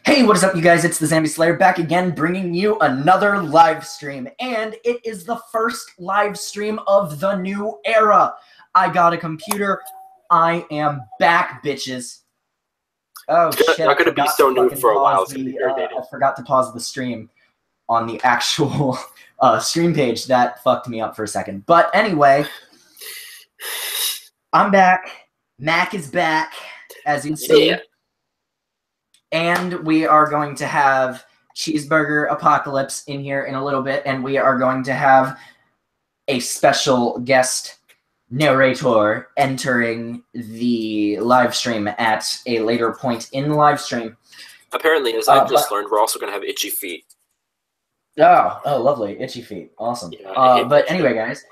Hey, what is up, you guys? It's the Zombie Slayer back again, bringing you another live stream. And it is the first live stream of the new era. I got a computer. I am back, bitches. Oh, shit. Not going to be so new for a while. It's going to be I forgot to pause the stream on the actual stream page. That fucked me up for a second. But anyway, I'm back. Mac is back, as you can see. Yeah. And we are going to have Cheeseburger Apocalypse in here in a little bit, and we are going to have a special guest narrator entering the live stream at a later point in the live stream. Apparently, as I've just learned, we're also going to have itchy feet. Oh, lovely. Itchy feet. Awesome. Yeah, but anyway, guys,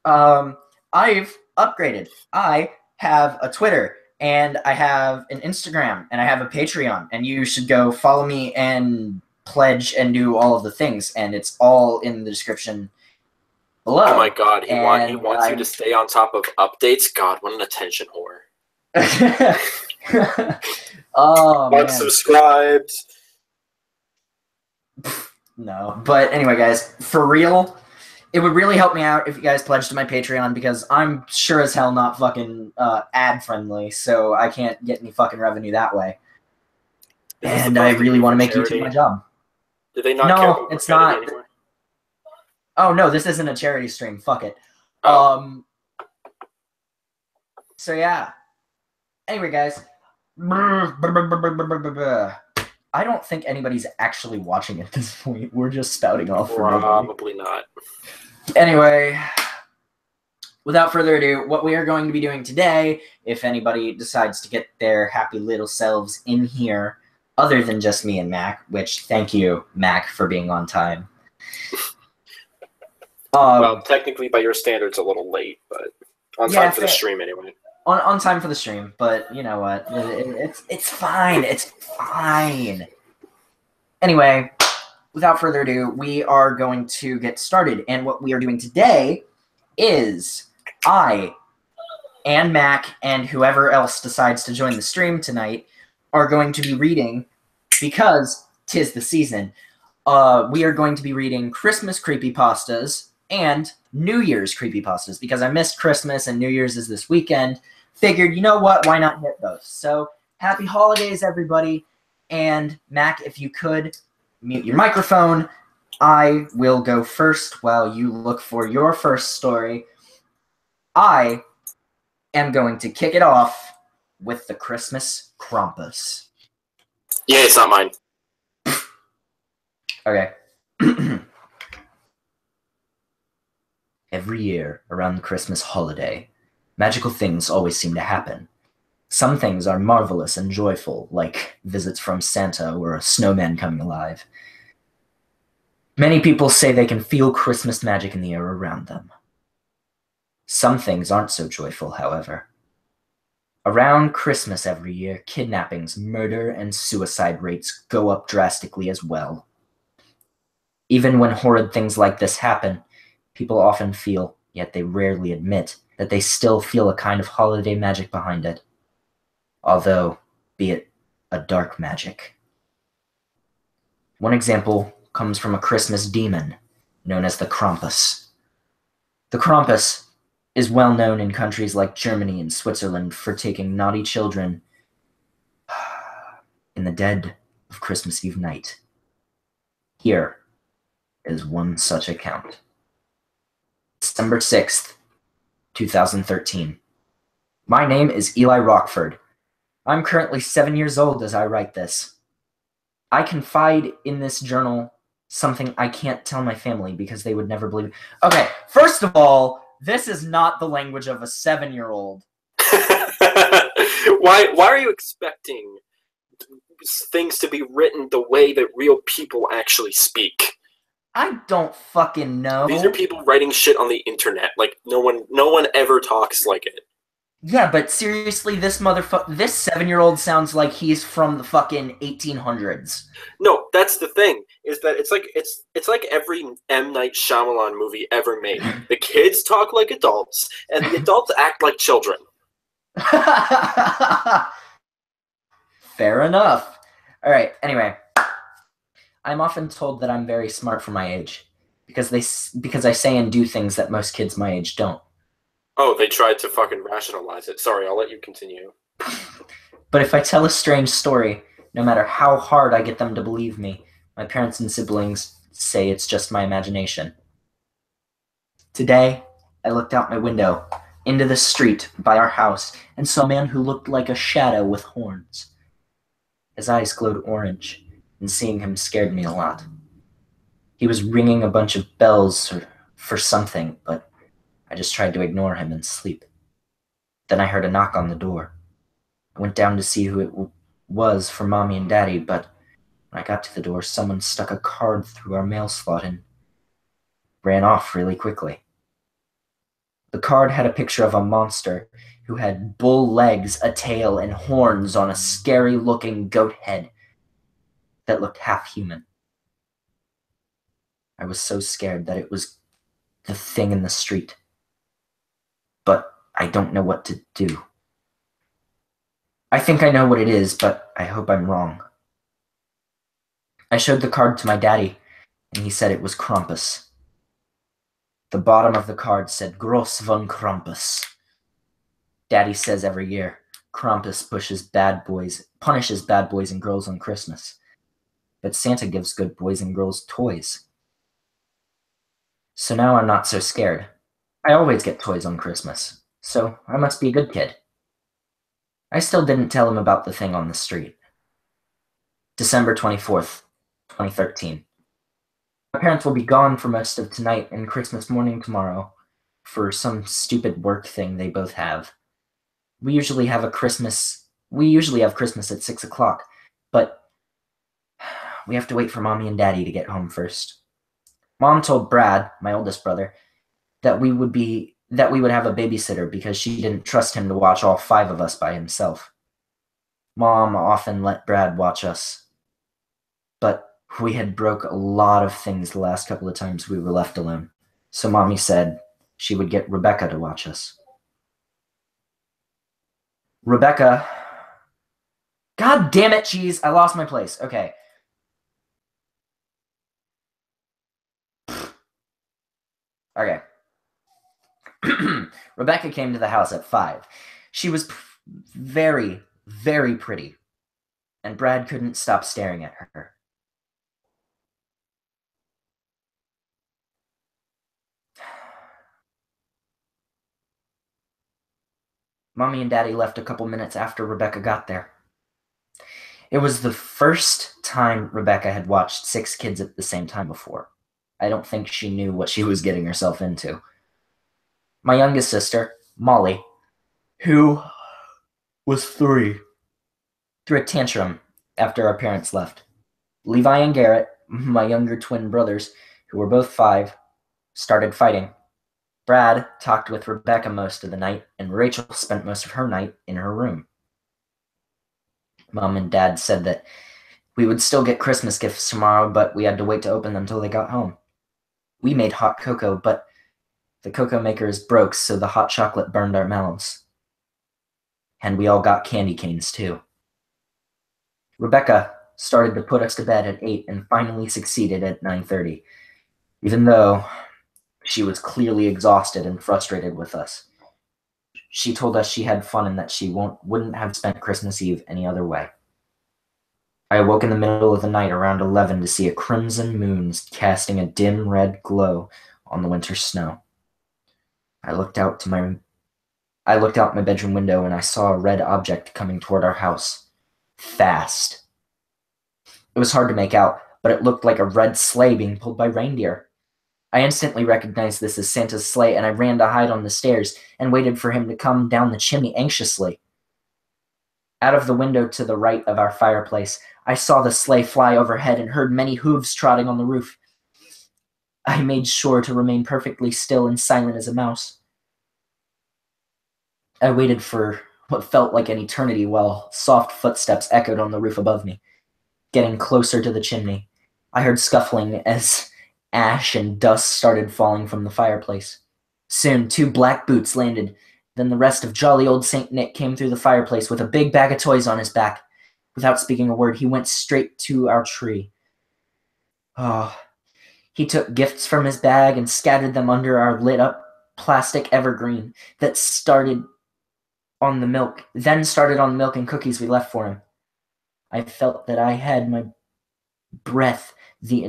I've upgraded. I have a Twitter, and I have an Instagram, and I have a Patreon, and you should go follow me and pledge and do all of the things, and it's all in the description below. Oh my god, he wants you to stay on top of updates? God, what an attention whore. Oh, man. Subscribed. No, but anyway, guys, for real, it would really help me out if you guys pledged to my Patreon, because I'm sure as hell not fucking ad-friendly, so I can't get any fucking revenue that way. And I really want to make YouTube my job. Do they not care No, it's not. anymore? Oh, no, this isn't a charity stream. Fuck it. Oh. So, yeah. Anyway, guys. I don't think anybody's actually watching at this point. We're just spouting off. Probably not. Anyway, without further ado, what we are going to be doing today, if anybody decides to get their happy little selves in here, other than just me and Mac, which, thank you, Mac, for being on time. Well, technically, by your standards, a little late, but on time for the stream anyway. On time for the stream, but you know what? It's fine. It's fine. Anyway, without further ado, we are going to get started. And what we are doing today is I and Mac and whoever else decides to join the stream tonight are going to be reading, because 'tis the season, we are going to be reading Christmas creepypastas and New Year's creepypastas, because I missed Christmas and New Year's is this weekend. Figured, you know what, why not hit both? So, happy holidays, everybody. And, Mac, if you could mute your microphone, I will go first while you look for your first story. I am going to kick it off with the Christmas Krampus. Yeah, it's not mine. Okay. Every year, around the Christmas holiday, magical things always seem to happen. Some things are marvelous and joyful, like visits from Santa or a snowman coming alive. Many people say they can feel Christmas magic in the air around them. Some things aren't so joyful, however. Around Christmas every year, kidnappings, murder, and suicide rates go up drastically as well. Even when horrid things like this happen, people often feel, yet they rarely admit, that they still feel a kind of holiday magic behind it. Although, be it a dark magic. One example comes from a Christmas demon known as the Krampus. The Krampus is well known in countries like Germany and Switzerland for taking naughty children in the dead of Christmas Eve night. Here is one such account. December 6th, 2013. My name is Eli Rockford. I'm currently 7 years old as I write this. I confide in this journal something I can't tell my family because they would never believe. Okay, first of all, this is not the language of a 7-year-old. Why are you expecting things to be written the way that real people actually speak? I don't fucking know. These are people writing shit on the internet. Like, no one ever talks like it. Yeah, but seriously, this 7-year-old sounds like he's from the fucking 1800s. No, that's the thing, is that it's like every M. Night Shyamalan movie ever made. The kids talk like adults, and the adults act like children. Fair enough. Alright, anyway. I'm often told that I'm very smart for my age, because I say and do things that most kids my age don't. Oh, they tried to fucking rationalize it. Sorry, I'll let you continue. But if I tell a strange story, no matter how hard I get them to believe me, my parents and siblings say it's just my imagination. Today, I looked out my window into the street by our house and saw a man who looked like a shadow with horns. His eyes glowed orange, and seeing him scared me a lot. He was ringing a bunch of bells for something, but I just tried to ignore him and sleep. Then I heard a knock on the door. I went down to see who it was for Mommy and Daddy, but when I got to the door, someone stuck a card through our mail slot and ran off really quickly. The card had a picture of a monster who had bull legs, a tail, and horns on a scary-looking goat head that looked half human. I was so scared that it was the thing in the street. But I don't know what to do. I think I know what it is, but I hope I'm wrong. I showed the card to my daddy, and he said it was Krampus. The bottom of the card said, Gross von Krampus. Daddy says every year, Krampus punishes bad boys and girls on Christmas. But Santa gives good boys and girls toys. So now I'm not so scared. I always get toys on Christmas, so I must be a good kid. I still didn't tell him about the thing on the street. December 24th, 2013. My parents will be gone for most of tonight and Christmas morning tomorrow for some stupid work thing they both have. We usually have Christmas at 6 o'clock, but we have to wait for Mommy and Daddy to get home first. Mom told Brad, my oldest brother, that we would have a babysitter because she didn't trust him to watch all 5 of us by himself. Mom often let Brad watch us, but we had broke a lot of things the last couple of times we were left alone, so Mommy said she would get Rebecca to watch us. Rebecca... God damn it, jeez, I lost my place. Okay. Okay. Rebecca came to the house at 5. She was very, very pretty, and Brad couldn't stop staring at her. Mommy and Daddy left a couple minutes after Rebecca got there. It was the first time Rebecca had watched 6 kids at the same time before. I don't think she knew what she was getting herself into. My youngest sister, Molly, who was 3, threw a tantrum after our parents left. Levi and Garrett, my younger twin brothers, who were both 5, started fighting. Brad talked with Rebecca most of the night, and Rachel spent most of her night in her room. Mom and Dad said that we would still get Christmas gifts tomorrow, but we had to wait to open them until they got home. We made hot cocoa, but the cocoa maker is broke, so the hot chocolate burned our mouths. And we all got candy canes, too. Rebecca started to put us to bed at 8 and finally succeeded at 9:30, even though she was clearly exhausted and frustrated with us. She told us she had fun and that she wouldn't have spent Christmas Eve any other way. I awoke in the middle of the night around 11 to see a crimson moon casting a dim red glow on the winter snow. I looked out my bedroom window and I saw a red object coming toward our house. Fast. It was hard to make out, but it looked like a red sleigh being pulled by reindeer. I instantly recognized this as Santa's sleigh, and I ran to hide on the stairs and waited for him to come down the chimney anxiously. Out of the window to the right of our fireplace, I saw the sleigh fly overhead and heard many hooves trotting on the roof. I made sure to remain perfectly still and silent as a mouse. I waited for what felt like an eternity while soft footsteps echoed on the roof above me. Getting closer to the chimney, I heard scuffling as ash and dust started falling from the fireplace. Soon, 2 black boots landed. Then the rest of jolly old St. Nick came through the fireplace with a big bag of toys on his back. Without speaking a word, he went straight to our tree. Oh, he took gifts from his bag and scattered them under our lit-up plastic evergreen that started on the milk and cookies we left for him. I felt that I held my breath the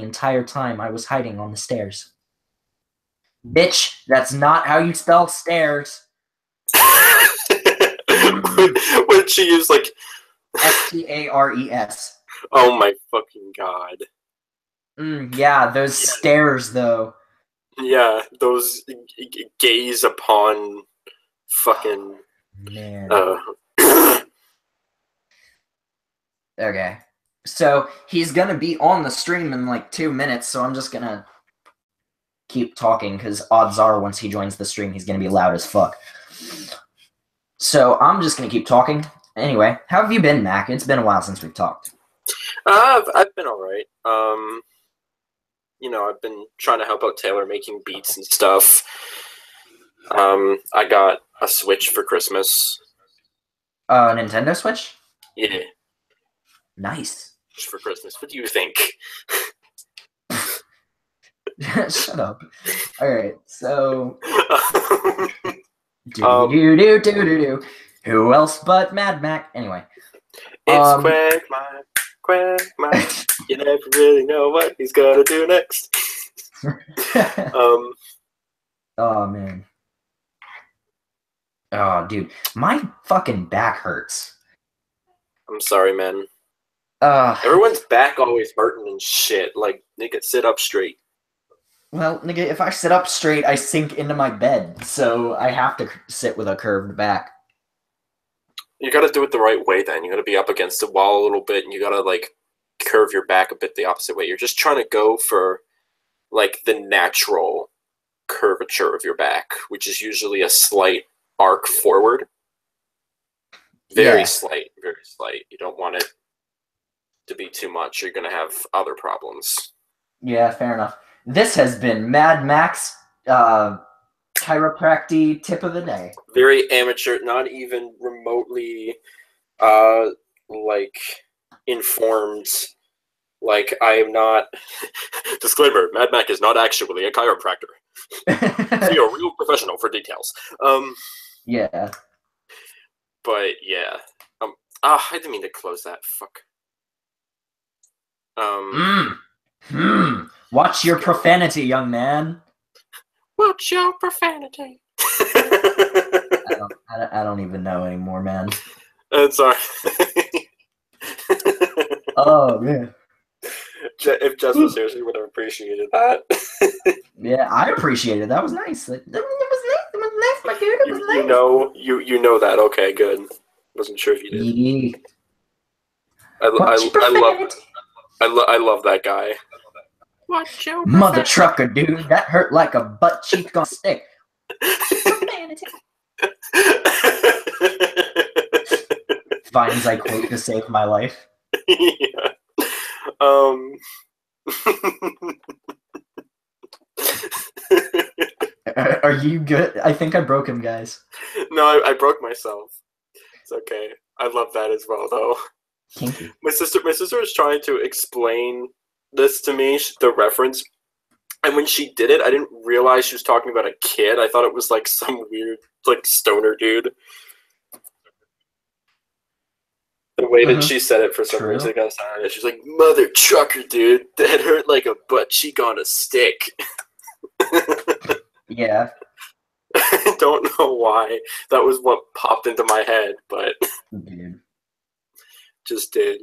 entire time I was hiding on the stairs. Bitch, that's not how you spell stairs. What did she use? Like Stares. Oh my fucking god. Yeah, those stairs though. Yeah, those gaze upon fucking man. Okay. So he's gonna be on the stream in like 2 minutes, so I'm just gonna keep talking because odds are once he joins the stream he's gonna be loud as fuck. So I'm just gonna keep talking. Anyway, how have you been, Mac? It's been a while since we've talked. I've been alright. You know, I've been trying to help out Taylor making beats and stuff. I got a Switch for Christmas. Nintendo Switch? Yeah. Nice. Just for Christmas. What do you think? Shut up. Alright, so who else but Mad Mac? Anyway. It's Quagmire. You never really know what he's gonna do next. Oh man. Oh dude, my fucking back hurts. I'm sorry, man. Everyone's back always hurting and shit. Like, nigga, sit up straight. Well, nigga, if I sit up straight, I sink into my bed, so I have to sit with a curved back. You gotta do it the right way then. You gotta be up against the wall a little bit, and you gotta, like, curve your back a bit the opposite way. You're just trying to go for, like, the natural curvature of your back, which is usually a slight arc forward. Very slight, very slight. You don't want it to be too much. You're gonna have other problems. Yeah, fair enough. This has been Mad Max chiropractic tip of the day. Very amateur, not even remotely like informed. Like, I am not disclaimer, Mad Mac is not actually a chiropractor. See a real professional for details. Yeah. But yeah. I didn't mean to close that. Fuck. Watch your profanity, young man. Watch your profanity. I don't even know anymore, man. Sorry. Oh man. If Jess was here, she would have appreciated that. Yeah, I appreciated it. That was nice. It was nice. It was nice, my dude. It was nice. You know that. Okay, good. Wasn't sure if you did. Yeah. I love that guy. Watch your mother trucker, dude. That hurt like a butt cheek on a stick. Vines I quote to save my life. Yeah. Are you good? I think I broke him, guys. No, I broke myself. It's okay. I love that as well, though. Kinky. My sister was trying to explain this to me, the reference, and when she did it, I didn't realize she was talking about a kid. I thought it was like some weird, like, stoner dude. The way that she said it for some reason got sounded. She's like, "Mother trucker, dude, that hurt like a butt cheek on a stick." Yeah. I don't know why that was what popped into my head, but dude. Just did.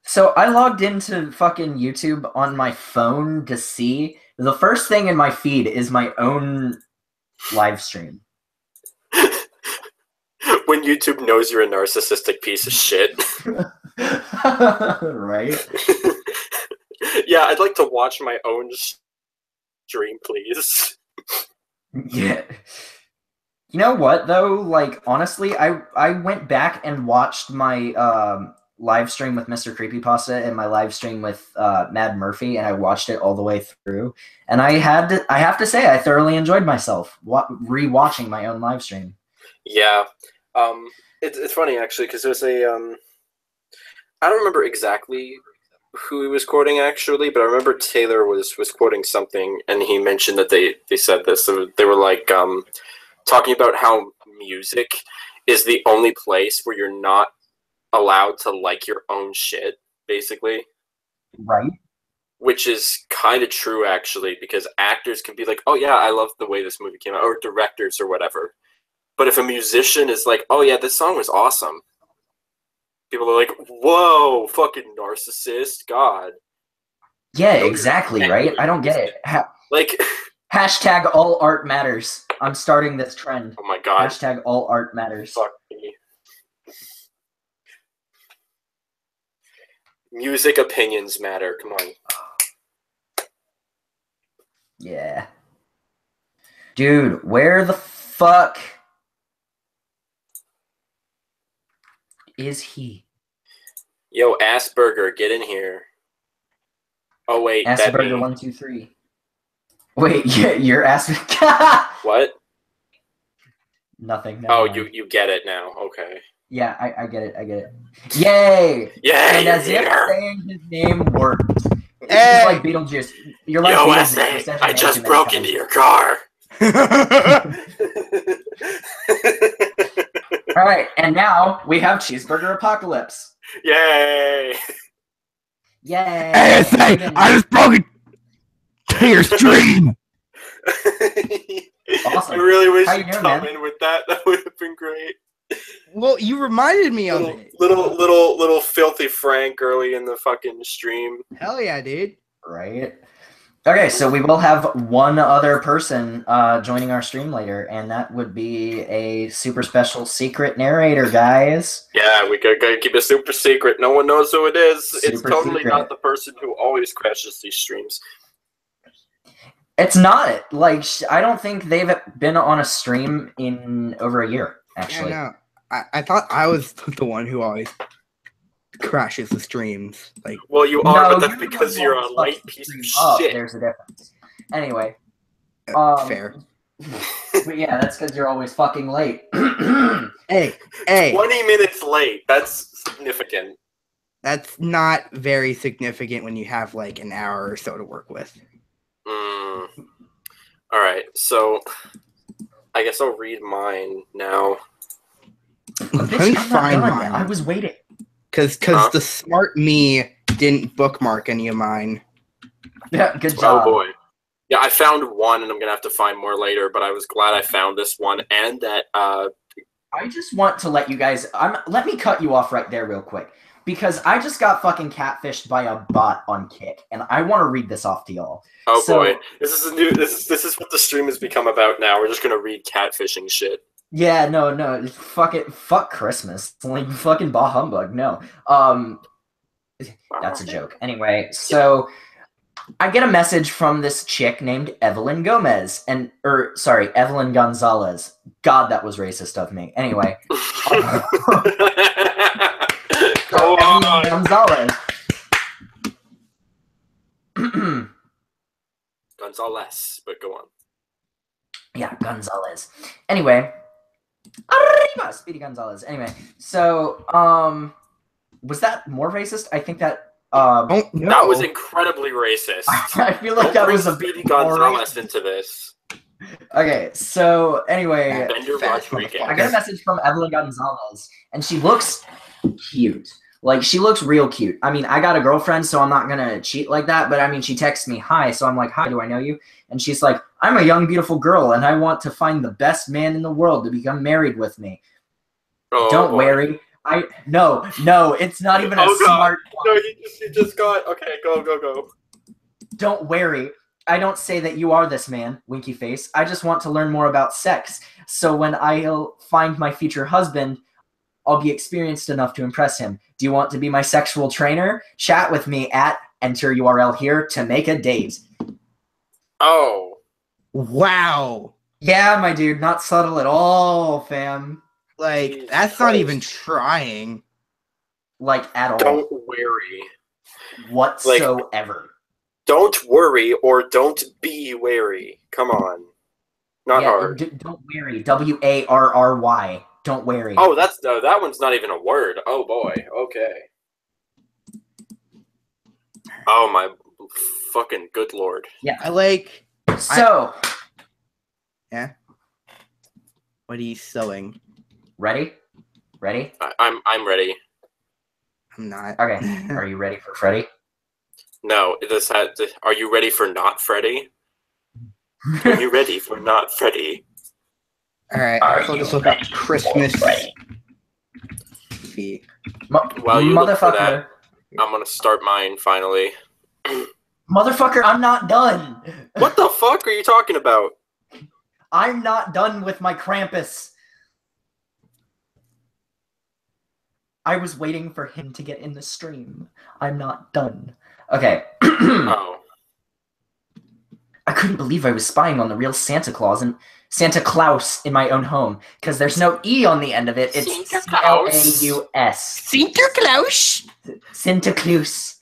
So I logged into fucking YouTube on my phone to see. The first thing in my feed is my own live stream. When YouTube knows you're a narcissistic piece of shit. Right? Yeah, I'd like to watch my own stream, please. Yeah. You know what, though? Like, honestly, I went back and watched my live stream with Mr. Creepypasta and my live stream with Mad Murphy, and I watched it all the way through. And I have to say, I thoroughly enjoyed myself rewatching my own live stream. Yeah. It's funny actually because there's a I don't remember exactly who he was quoting actually, but I remember Taylor was quoting something, and he mentioned that they said this. So they were like talking about how music is the only place where you're not allowed to like your own shit, basically. Right? Which is kind of true actually, because actors can be like, "Oh yeah, I love the way this movie came out," or directors or whatever. But if a musician is like, "Oh yeah, this song was awesome," people are like, "Whoa, fucking narcissist, God." Yeah, No, you're exactly, right? I don't get it. like, Hashtag all art matters. I'm starting this trend. oh my God, Hashtag all art matters. fuck me. Music opinions matter. Come on. Yeah. Dude, where the fuck is he? Yo, Asperger, get in here. Oh wait, that Asperger me. 123. Wait, you're asking. What? Nothing. Never Oh, mind. you get it now. Okay. Yeah, I get it. I get it. Yay! Yeah, And you're as if here. saying his name worked. This is Hey! like Beetlejuice. You're like Yo, Beetlejuice. You're SA, such I an just anti many broke into times. your car. All right, and now we have Cheeseburger Apocalypse. Yay! Yay! ASA, I just broke into your stream. Awesome. I really wish How you'd you doing, come man? in with that. That would have been great. Well, you reminded me of it. Little filthy Frank early in the fucking stream. Hell yeah, dude. Right. Okay, so we will have one other person joining our stream later, and that would be a super special secret narrator, guys. Yeah, we gotta keep it super secret. No one knows who it is. It's Super totally secret. not the person who always crashes these streams. It's not. Like, I don't think they've been on a stream in over a year, actually. Yeah, no. I thought I was the one who always crashes the streams. Like, Well, you are, No, but that's you're the because one you're who a always light fucks the piece of stream up. shit. There's a difference. Anyway. fair. But yeah, that's because you're always fucking late. Hey, 20 minutes late. That's significant. that's not very significant when you have like an hour or so to work with. All right, so I guess I'll read mine now. Let me Bitch, I'm not find done. mine. I was waiting. Because Huh? the smart me didn't bookmark any of mine. Yeah, good Oh job. boy. Yeah, I found one, and I'm gonna have to find more later. But I was glad I found this one, and that. I just want to let you guys. Let me cut you off right there, real quick, because I just got fucking catfished by a bot on Kick, and I want to read this off to y'all. Oh So- boy, this is a new. This is what the stream has become about now. We're just gonna read catfishing shit. Yeah, no, fuck it, fuck Christmas, like fucking bah humbug. No, that's a joke. Anyway, so I get a message from this chick named Evelyn Gomez, Evelyn Gonzalez. God, that was racist of me. Anyway, Go Evelyn on. Gonzalez. Gonzalez, but go on. Yeah, Gonzalez. Anyway, arriba, Speedy Gonzalez. Anyway, so was that more racist? I think that Oh no! That was incredibly racist. I feel like Don't that bring was a Speedy bit more Gonzalez racist. into this. Okay, so anyway, Bender Fast Rodriguez. I get a message from Evelyn Gonzalez, and she looks cute. Like, she looks real cute. I mean, I got a girlfriend, so I'm not gonna cheat like that, but I mean, she texts me, hi, so I'm like, hi, do I know you? And she's like, I'm a young, beautiful girl, and I want to find the best man in the world to become married with me. Oh, Don't boy. worry. No, it's not even a Oh, God. smart No, you just got. Okay, go. Don't worry. I don't say that you are this man, winky face. I just want to learn more about sex. So when I'll find my future husband, I'll be experienced enough to impress him. Do you want to be my sexual trainer? Chat with me at enter URL here to make a date. Oh. Wow! Yeah, my dude, not subtle at all, fam. Like Jesus that's not Christ. even trying. Like, at all. Don't worry. Whatsoever. Don't worry or don't be wary. Come on. Not hard. Don't worry. WARRY. Don't worry. Oh, that one's not even a word. Oh boy. Okay. Oh my fucking good lord. Yeah, I like. So, Yeah. What are you sewing? ready? I'm ready. I'm not. Okay. Are you ready for Freddy? No, are you ready for not Freddy? Are you ready for not Freddy? All right. I'll just look up Christmas. See. While you look for that, Motherfucker. I'm gonna start mine finally. Motherfucker, I'm not done. What the fuck are you talking about? I'm not done with my Krampus. I was waiting for him to get in the stream. I'm not done. Okay. Oh. I couldn't believe I was spying on the real Santa Claus and Santa Claus in my own home because there's no E on the end of it. It's C-L-A-U-S. Santa Claus. Santa Claus.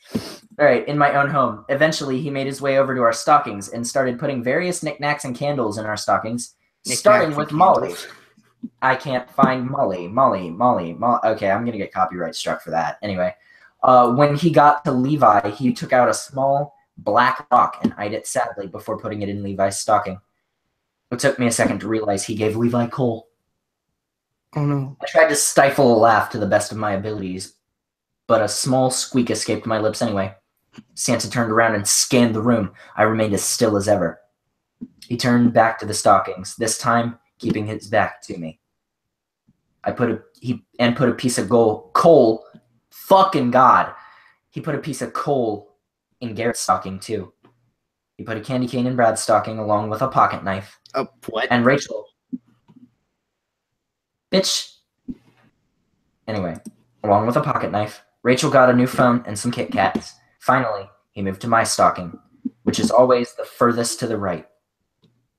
All right, in my own home. Eventually, he made his way over to our stockings and started putting various knickknacks and candles in our stockings, starting with Molly. I can't find Molly. Okay, I'm going to get copyright struck for that. Anyway, when he got to Levi, he took out a small black rock and eyed it sadly before putting it in Levi's stocking. It took me a second to realize he gave Levi coal. Oh no. I tried to stifle a laugh to the best of my abilities, but a small squeak escaped my lips anyway. Santa turned around and scanned the room. I remained as still as ever. He turned back to the stockings, this time keeping his back to me. I put a piece of coal. Fucking God. He put a piece of coal in Garrett's stocking too. He put a candy cane in Brad's stocking along with a pocket knife. Oh, what? And Rachel. Bitch. Anyway, along with a pocket knife, Rachel got a new phone and some Kit Kats. Finally, he moved to my stocking, which is always the furthest to the right,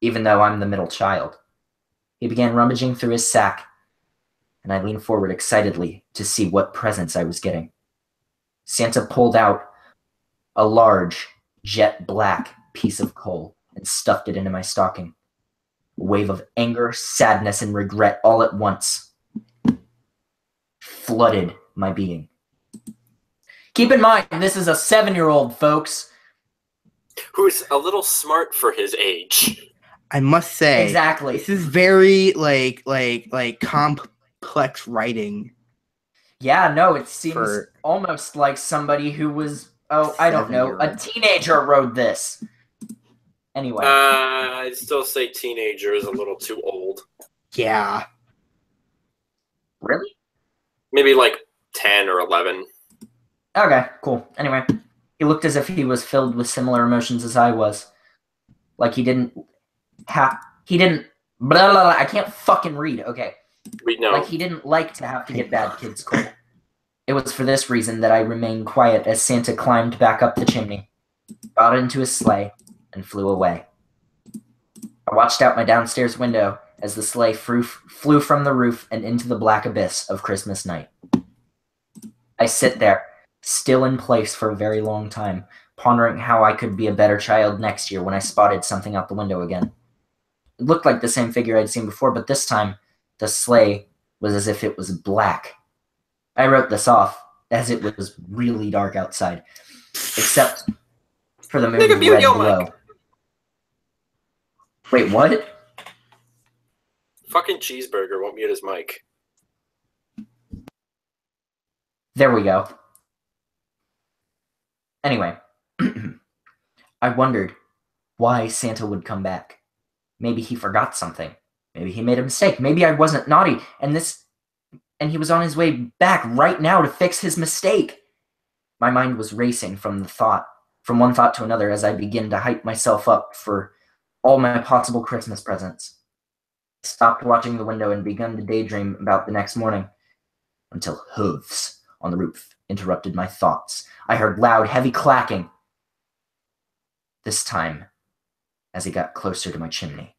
even though I'm the middle child. He began rummaging through his sack, and I leaned forward excitedly to see what presents I was getting. Santa pulled out a large, jet black piece of coal and stuffed it into my stocking. A wave of anger, sadness, and regret all at once flooded my being. Keep in mind, this is a 7-year-old, folks. Who's a little smart for his age. I must say, Exactly. this is very like complex writing. Yeah, no, it seems almost like somebody who was, I don't know, a teenager wrote this. Anyway. I'd still say teenager is a little too old. Yeah. Really? Maybe like 10 or 11. Okay, cool. Anyway, he looked as if he was filled with similar emotions as I was. Like he didn't, blah, blah, blah, I can't fucking read, okay. We know. Like he didn't like to have to get bad kids coal. It was for this reason that I remained quiet as Santa climbed back up the chimney, got into his sleigh, and flew away. I watched out my downstairs window as the sleigh flew from the roof and into the black abyss of Christmas night. I sit there, still in place for a very long time, pondering how I could be a better child next year when I spotted something out the window again. It looked like the same figure I'd seen before, but this time, the sleigh was as if it was black. I wrote this off, as it was really dark outside, except for the moon red below. Wait, what? Fucking cheeseburger won't mute his mic. There we go. Anyway, I wondered why Santa would come back. Maybe he forgot something. Maybe he made a mistake. Maybe I wasn't naughty, and he was on his way back right now to fix his mistake. My mind was racing from one thought to another as I began to hype myself up for all my possible Christmas presents. I stopped watching the window and began to daydream about the next morning until hooves on the roof interrupted my thoughts. I heard loud, heavy clacking. This time, as he got closer to my chimney.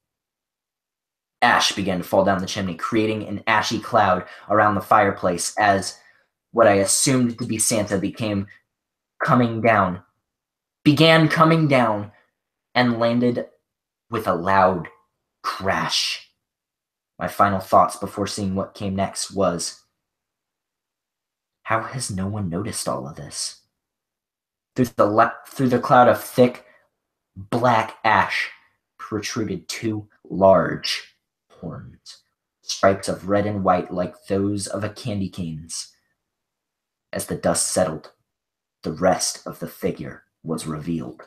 Ash began to fall down the chimney, creating an ashy cloud around the fireplace as what I assumed to be Santa began coming down, and landed with a loud crash. My final thoughts before seeing what came next was, how has no one noticed all of this? Through the cloud of thick, black ash protruded two large horns, stripes of red and white like those of a candy cane's. As the dust settled, the rest of the figure was revealed.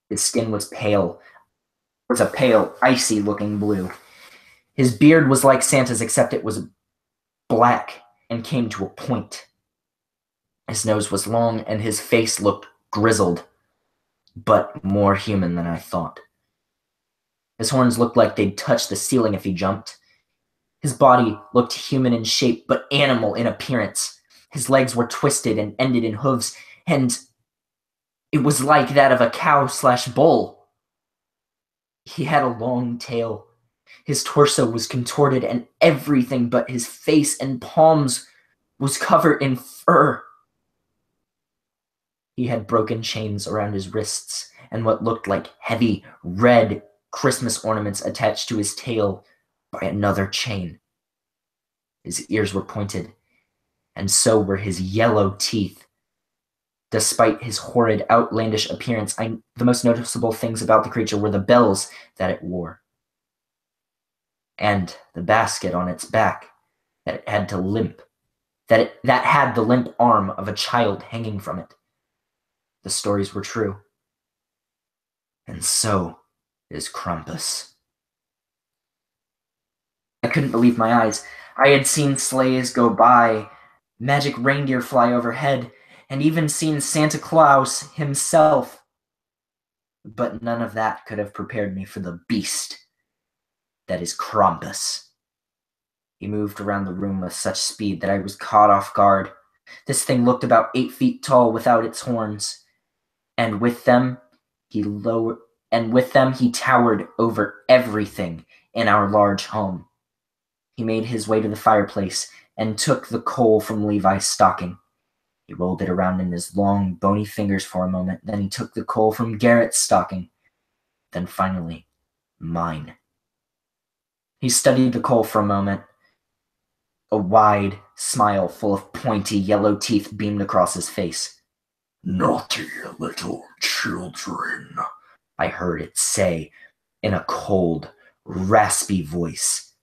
His skin was a pale, icy-looking blue. His beard was like Santa's, except it was black and came to a point. His nose was long, and his face looked grizzled, but more human than I thought. His horns looked like they'd touch the ceiling if he jumped. His body looked human in shape, but animal in appearance. His legs were twisted and ended in hooves, and it was like that of a cow/bull. He had a long tail. His torso was contorted, and everything but his face and palms was covered in fur. He had broken chains around his wrists and what looked like heavy red Christmas ornaments attached to his tail by another chain. His ears were pointed, and so were his yellow teeth. Despite his horrid, outlandish appearance, the most noticeable things about the creature were the bells that it wore, and the basket on its back that it had to limp, that had the limp arm of a child hanging from it. The stories were true. And so is Krampus. I couldn't believe my eyes. I had seen sleighs go by, magic reindeer fly overhead, and even seen Santa Claus himself. But none of that could have prepared me for the beast that is Krampus. He moved around the room with such speed that I was caught off guard. This thing looked about 8 feet tall without its horns, and with them he towered over everything in our large home. He made his way to the fireplace and took the coal from Levi's stocking. He rolled it around in his long, bony fingers for a moment. Then he took the coal from Garrett's stocking. Then finally, mine. He studied the coal for a moment. A wide smile full of pointy yellow teeth beamed across his face. "Naughty little children," I heard it say in a cold, raspy voice.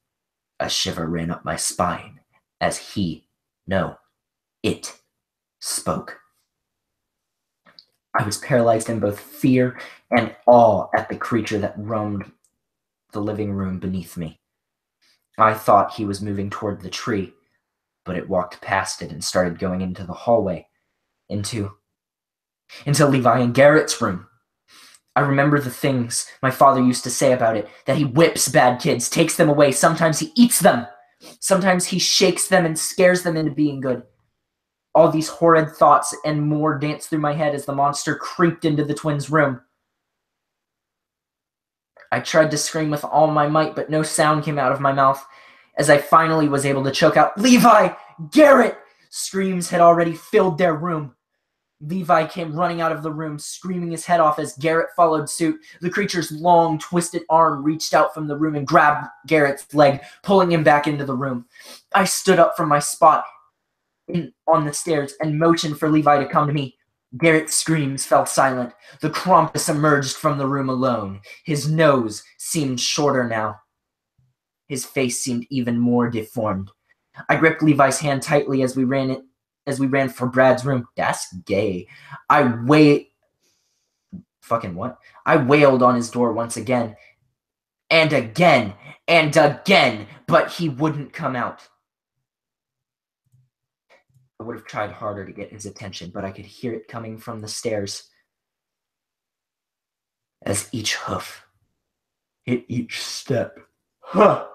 A shiver ran up my spine as it spoke. I was paralyzed in both fear and awe at the creature that roamed the living room beneath me. I thought he was moving toward the tree, but it walked past it and started going into the hallway, into Levi and Garrett's room. I remember the things my father used to say about it, that he whips bad kids, takes them away, sometimes he eats them, sometimes he shakes them and scares them into being good. All these horrid thoughts and more danced through my head as the monster creeped into the twins' room. I tried to scream with all my might, but no sound came out of my mouth. As I finally was able to choke out, "Levi! Garrett!" Screams had already filled their room. Levi came running out of the room, screaming his head off as Garrett followed suit. The creature's long, twisted arm reached out from the room and grabbed Garrett's leg, pulling him back into the room. I stood up from my spot on the stairs and motioned for Levi to come to me. Garrett's screams fell silent. The Krampus emerged from the room alone. His nose seemed shorter now. His face seemed even more deformed. I gripped Levi's hand tightly as we ran for Brad's room. That's gay. I wailed on his door once again, and again, and again, but he wouldn't come out. I would have tried harder to get his attention, but I could hear it coming from the stairs. As each hoof hit each step. Huh!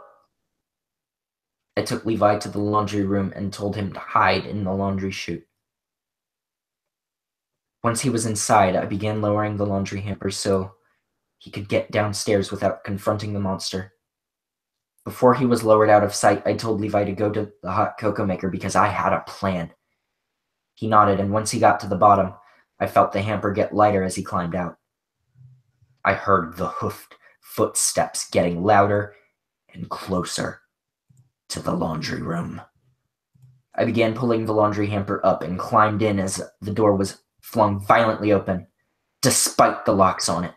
I took Levi to the laundry room and told him to hide in the laundry chute. Once he was inside, I began lowering the laundry hamper so he could get downstairs without confronting the monster. Before he was lowered out of sight, I told Levi to go to the hot cocoa maker because I had a plan. He nodded, and once he got to the bottom, I felt the hamper get lighter as he climbed out. I heard the hoofed footsteps getting louder and closer to the laundry room. I began pulling the laundry hamper up and climbed in as the door was flung violently open, despite the locks on it.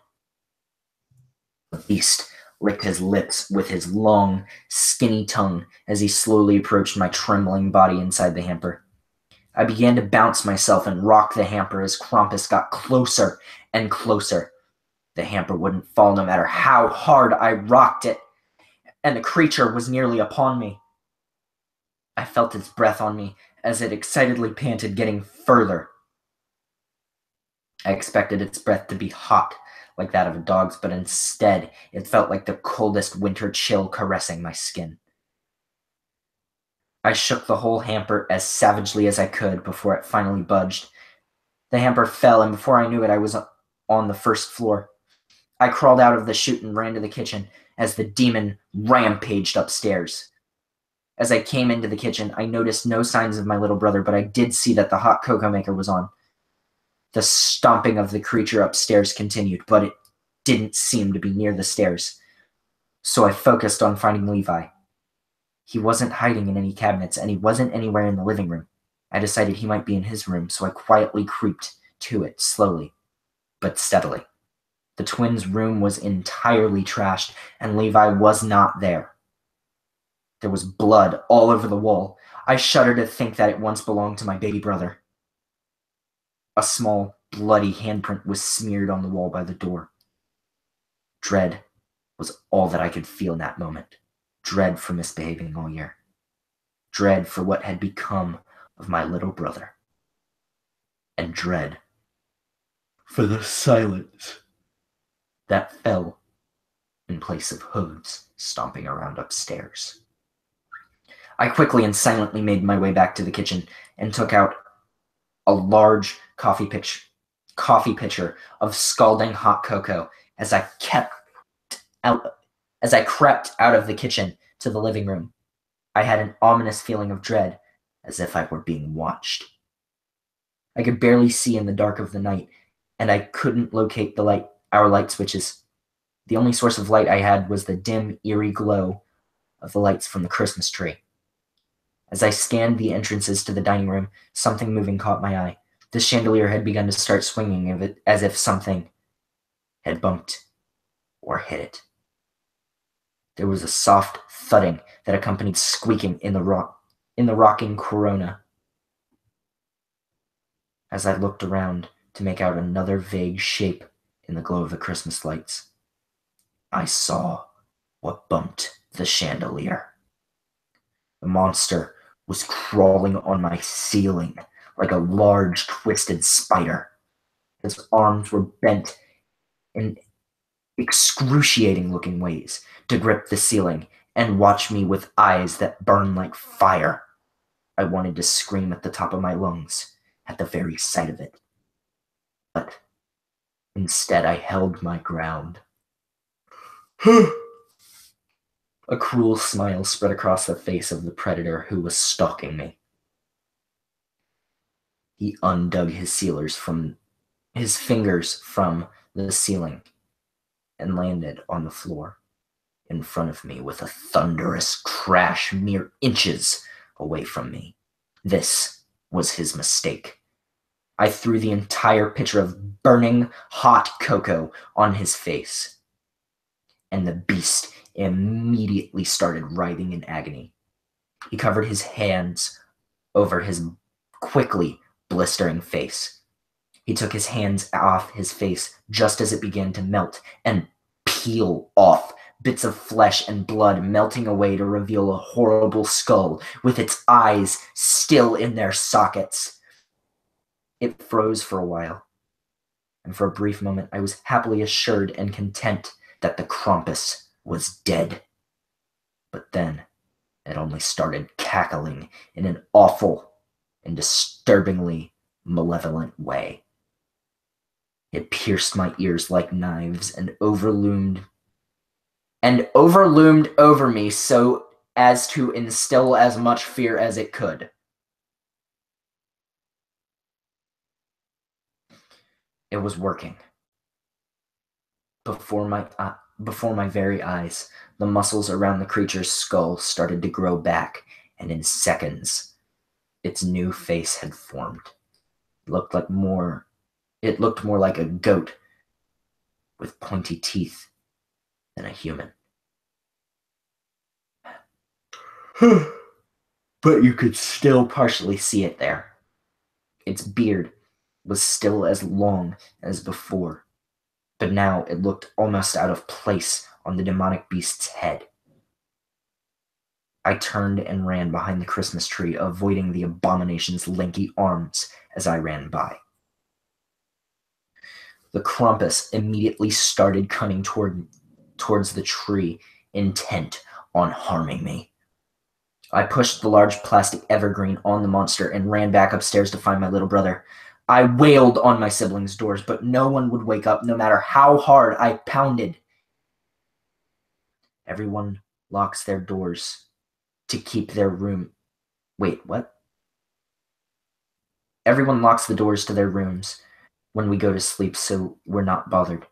The beast licked his lips with his long, skinny tongue as he slowly approached my trembling body inside the hamper. I began to bounce myself and rock the hamper as Krampus got closer and closer. The hamper wouldn't fall no matter how hard I rocked it, and the creature was nearly upon me. I felt its breath on me as it excitedly panted, getting further. I expected its breath to be hot, like that of a dog's, but instead it felt like the coldest winter chill caressing my skin. I shook the whole hamper as savagely as I could before it finally budged. The hamper fell, and before I knew it, I was on the first floor. I crawled out of the chute and ran to the kitchen as the demon rampaged upstairs. As I came into the kitchen, I noticed no signs of my little brother, but I did see that the hot cocoa maker was on. The stomping of the creature upstairs continued, but it didn't seem to be near the stairs. So I focused on finding Levi. He wasn't hiding in any cabinets, and he wasn't anywhere in the living room. I decided he might be in his room, so I quietly creeped to it slowly, but steadily. The twins' room was entirely trashed, and Levi was not there. There was blood all over the wall. I shudder to think that it once belonged to my baby brother. A small, bloody handprint was smeared on the wall by the door. Dread was all that I could feel in that moment. Dread for misbehaving all year. Dread for what had become of my little brother. And dread for the silence that fell in place of hooves stomping around upstairs. I quickly and silently made my way back to the kitchen and took out a large coffee pitcher of scalding hot cocoa as I crept out of the kitchen to the living room. I had an ominous feeling of dread, as if I were being watched. I could barely see in the dark of the night, and I couldn't locate our light switches. The only source of light I had was the dim, eerie glow of the lights from the Christmas tree. As I scanned the entrances to the dining room, something moving caught my eye. The chandelier had begun to start swinging as if something had bumped or hit it. There was a soft thudding that accompanied squeaking in the rocking corona. As I looked around to make out another vague shape in the glow of the Christmas lights, I saw what bumped the chandelier. The monster was crawling on my ceiling like a large, twisted spider. His arms were bent in excruciating-looking ways to grip the ceiling and watch me with eyes that burned like fire. I wanted to scream at the top of my lungs at the very sight of it. But instead I held my ground. A cruel smile spread across the face of the predator who was stalking me. He undug his fingers from the ceiling and landed on the floor in front of me with a thunderous crash mere inches away from me. This was his mistake. I threw the entire pitcher of burning hot cocoa on his face, and the beast immediately started writhing in agony. He covered his hands over his quickly blistering face. He took his hands off his face just as it began to melt and peel off, bits of flesh and blood melting away to reveal a horrible skull with its eyes still in their sockets. It froze for a while, and for a brief moment I was happily assured and content that the Krampus was dead. But then it only started cackling in an awful and disturbingly malevolent way. It pierced my ears like knives and overloomed over me so as to instill as much fear as it could. It was working. Before Before my very eyes, the muscles around the creature's skull started to grow back, and in seconds, its new face had formed. It looked more like a goat with pointy teeth than a human. But you could still partially see it there. Its beard was still as long as before, but now it looked almost out of place on the demonic beast's head. I turned and ran behind the Christmas tree, avoiding the abomination's lanky arms as I ran by. The Krampus immediately started cutting towards the tree, intent on harming me. I pushed the large plastic evergreen on the monster and ran back upstairs to find my little brother. I wailed on my siblings' doors, but no one would wake up no matter how hard I pounded. Everyone locks their doors to keep their room. Wait, what? Everyone locks the doors to their rooms when we go to sleep so we're not bothered.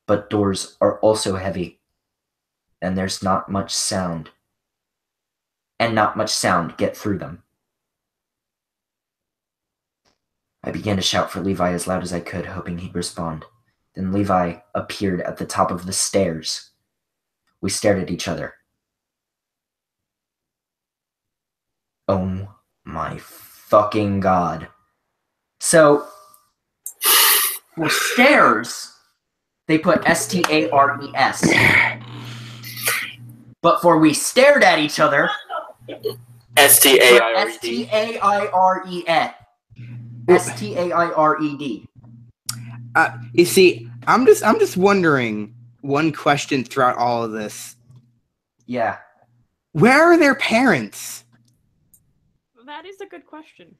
But doors are also heavy, and there's not much sound. And not much sound get through them. I began to shout for Levi as loud as I could, hoping he'd respond. Then Levi appeared at the top of the stairs. We stared at each other. Oh my fucking god. So, for stairs, they put S-T-A-R-E-S. But for we stared at each other, S-T-A-I-R-E-D. S-T-A-I-R-E-N. S-T-A-I-R-E-D. You see, I'm just wondering one question throughout all of this. Yeah. Where are their parents? That is a good question.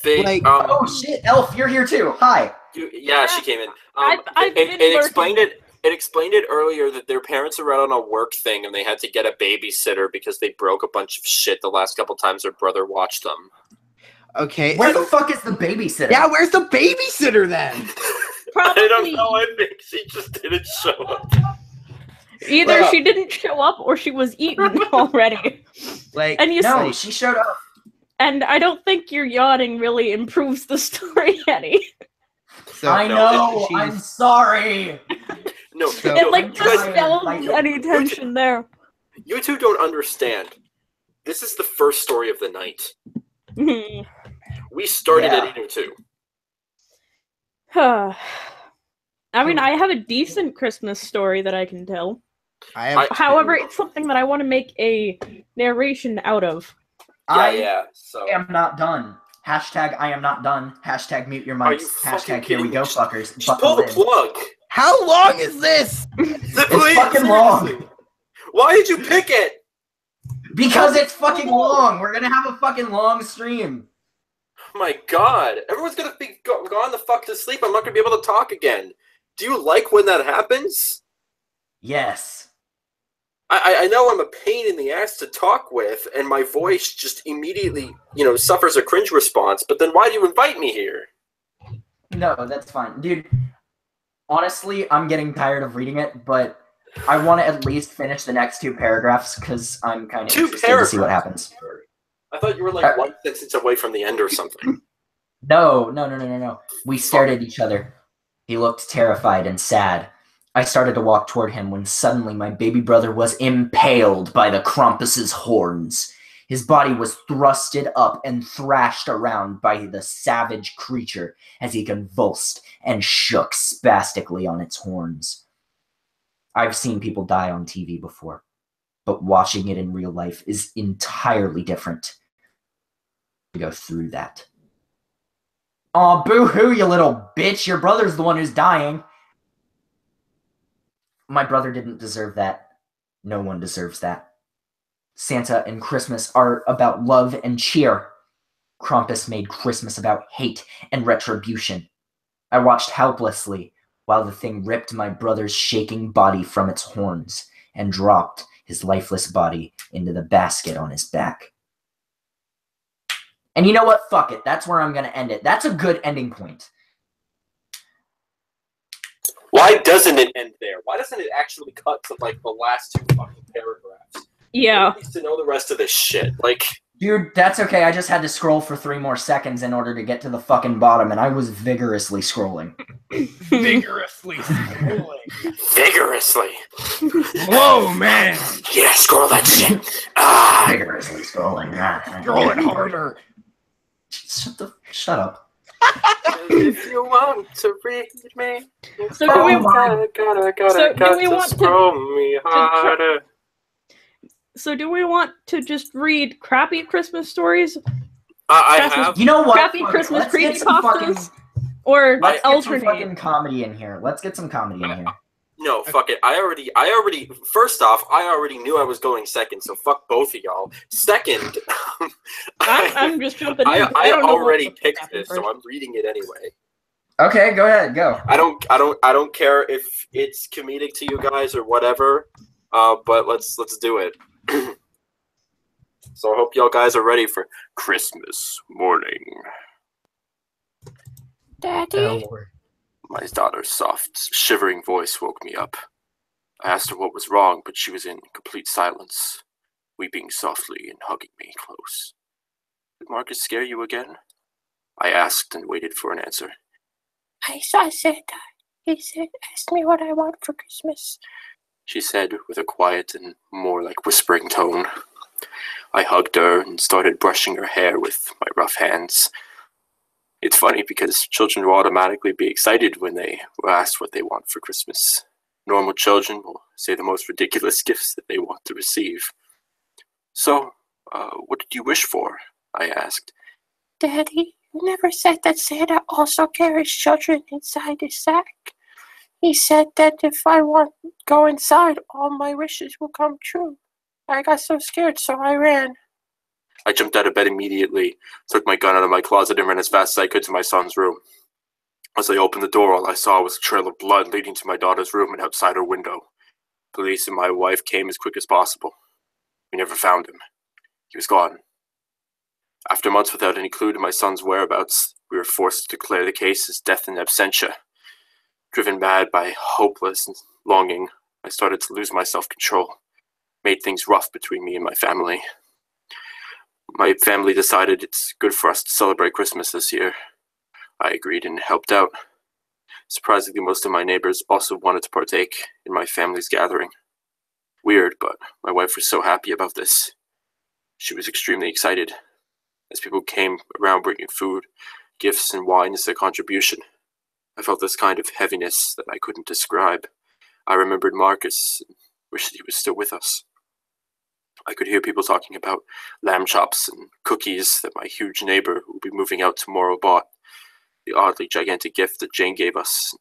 Oh shit, Elf, you're here too. Hi. Yeah, she came in. I've been it explained it. It explained it earlier that their parents are out on a work thing and they had to get a babysitter because they broke a bunch of shit the last couple times their brother watched them. Okay. Where the fuck is the babysitter? Yeah, where's the babysitter then? Probably. I don't know. I think she just didn't show up. Either she didn't show up or she was eaten already. No, she showed up. And I don't think your yawning really improves the story any. So, I know. I'm sorry. No, It dispels any tension there. You two don't understand. This is the first story of the night. We started at 8:02. I mean, I have a decent Christmas story that I can tell. However, it's something that I want to make a narration out of. So I am not done. Hashtag I am not done. Hashtag mute your mics. Hashtag here we go, fuckers. Just pull the plug. How long is this? It's fucking long. Why did you pick it? Because it's fucking long. We're gonna have a fucking long stream. Oh my god. Everyone's gonna be gone the fuck to sleep. I'm not gonna be able to talk again. Do you like when that happens? Yes. I know I'm a pain in the ass to talk with, and my voice just immediately, suffers a cringe response, but then why do you invite me here? No, that's fine. Dude, honestly, I'm getting tired of reading it, but I want to at least finish the next two paragraphs, because I'm kind of interested to see what happens. I thought you were like one sentence away from the end or something. No. We stared at each other. He looked terrified and sad. I started to walk toward him when suddenly my baby brother was impaled by the Krampus's horns. His body was thrusted up and thrashed around by the savage creature as he convulsed and shook spastically on its horns. I've seen people die on TV before, but watching it in real life is entirely different. To go through that. Aw, boo-hoo, you little bitch. Your brother's the one who's dying. My brother didn't deserve that. No one deserves that. Santa and Christmas are about love and cheer. Krampus made Christmas about hate and retribution. I watched helplessly while the thing ripped my brother's shaking body from its horns and dropped his lifeless body into the basket on his back. And you know what? Fuck it. That's where I'm going to end it. That's a good ending point. Why doesn't it end there? Why doesn't it actually cut to like the last 2 fucking paragraphs? Yeah. Needs to know the rest of this shit. Like, dude, that's okay. I just had to scroll for 3 more seconds in order to get to the fucking bottom, and I was vigorously scrolling. Vigorously scrolling. Vigorously. Whoa, man. Yeah, scroll that shit. Vigorously scrolling. Scrolling harder. Shut up. If you want to read me, So do we gotta want scroll me harder. So do we want to just read crappy Christmas stories? I have. You know what? Crappy Christmas creepypastas? Or Let's get some alternate? fucking comedy in here. Let's get some comedy in here. No, fuck it. I already. First off, I already knew I was going second, so fuck both of y'all. Second, I'm just jumping in. I don't know already what's picked happening this, first. so I'm reading it anyway. Okay, go ahead, go. I don't care if it's comedic to you guys or whatever. But let's do it. So I hope y'all guys are ready for Christmas morning. Daddy? Oh, Lord. My daughter's soft, shivering voice woke me up. I asked her what was wrong, but she was in complete silence, weeping softly and hugging me close. Did Marcus scare you again? I asked and waited for an answer. I saw Santa. He said, ask me what I want for Christmas. She said with a quiet and more like whispering tone. I hugged her and started brushing her hair with my rough hands. It's funny because children will automatically be excited when they were asked what they want for Christmas. Normal children will say the most ridiculous gifts that they want to receive. So, what did you wish for? I asked. Daddy, you never said that Santa also carries children inside his sack. He said that if I go inside, all my wishes will come true. I got so scared, so I ran. I jumped out of bed immediately, took my gun out of my closet, and ran as fast as I could to my son's room. As I opened the door, all I saw was a trail of blood leading to my daughter's room and outside her window. Police and my wife came as quick as possible. We never found him. He was gone. After months without any clue to my son's whereabouts, we were forced to declare the case as death in absentia. Driven mad by hopeless longing, I started to lose my self-control. Made things rough between me and my family. My family decided it's good for us to celebrate Christmas this year. I agreed and helped out. Surprisingly, most of my neighbors also wanted to partake in my family's gathering. Weird, but my wife was so happy about this. She was extremely excited. As people came around bringing food, gifts, and wine as their contribution, I felt this kind of heaviness that I couldn't describe. I remembered Marcus and wished that he was still with us. I could hear people talking about lamb chops and cookies that my huge neighbor who will be moving out tomorrow bought, the oddly gigantic gift that Jane gave us,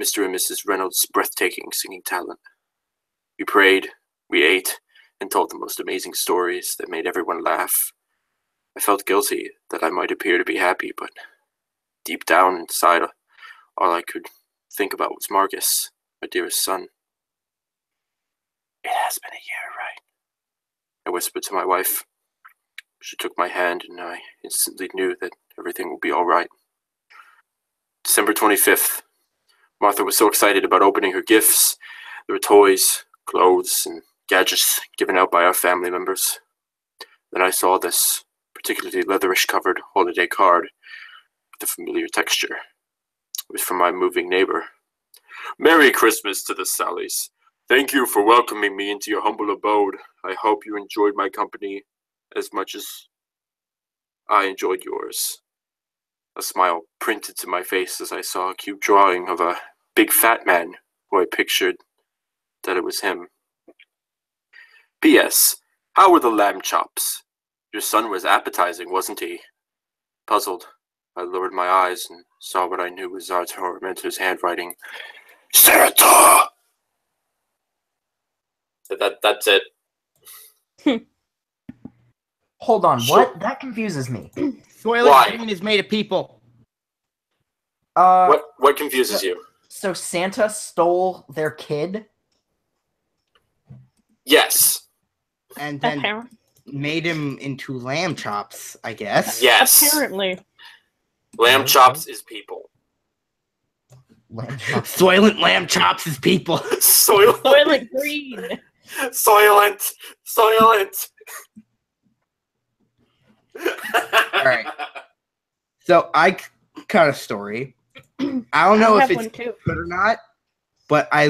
Mr. and Mrs. Reynolds' breathtaking singing talent. We prayed, we ate, and told the most amazing stories that made everyone laugh. I felt guilty that I might appear to be happy, but deep down inside, all I could think about was Marcus, my dearest son. It has been a year, right? I whispered to my wife. She took my hand, and I instantly knew that everything would be all right. December 25th. Martha was so excited about opening her gifts. There were toys, clothes, and gadgets given out by our family members. Then I saw this particularly leatherish-covered holiday card with a familiar texture. It was from my moving neighbor. Merry Christmas to the Sallys. Thank you for welcoming me into your humble abode. I hope you enjoyed my company as much as I enjoyed yours. A smile printed to my face as I saw a cute drawing of a big fat man who I pictured that it was him. P.S. How were the lamb chops? Your son was appetizing, wasn't he? Puzzled, I lowered my eyes and saw what I knew was our tormentor's handwriting. Santa! That's it. Hold on, what? That confuses me. Soylent Green is made of people. What confuses you? So Santa stole their kid? Yes. And then made him into lamb chops, I guess. Yes. Apparently. Lamb chops is people. Lamb chops. Soylent lamb chops his people. Soylent Green. Soylent. All right. So I got a story. I don't know if it's good or not, but I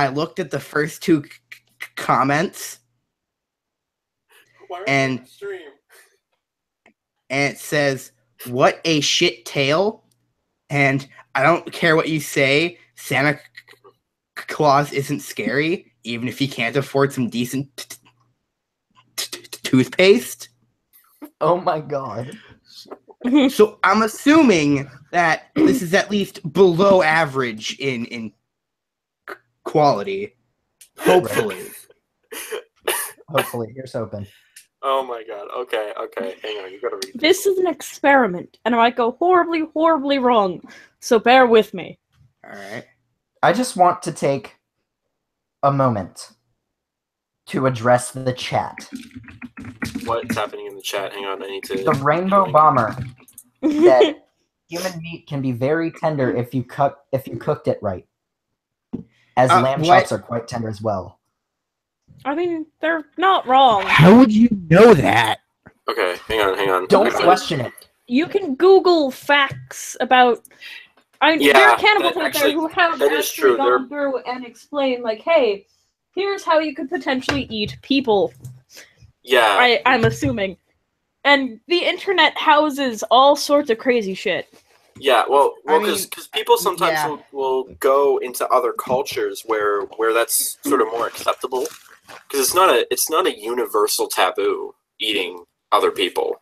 looked at the first two comments, and it says, "What a shit tale," and I don't care what you say, Santa Claus isn't scary, even if he can't afford some decent toothpaste. Oh my god. So I'm assuming that this is at least below average in quality. Hopefully. Hopefully. Here's hoping. Oh my god. Okay. Hang on. You gotta read this. Is an experiment, and I might go horribly, horribly wrong. So bear with me. All right. I just want to take a moment to address the chat. What's happening in the chat? Hang on, I need to... The Rainbow Bomber said human meat can be very tender if you cooked it right. As lamb chops are quite tender as well. I mean, they're not wrong. How would you know that? Okay, hang on. Don't question it. You can Google facts about... there are cannibals out there who have actually gone through and explained, like, hey, here's how you could potentially eat people. Yeah. I'm assuming. And the internet houses all sorts of crazy shit. Yeah, well, because people sometimes will go into other cultures where that's sort of more acceptable. Because it's not a universal taboo eating other people.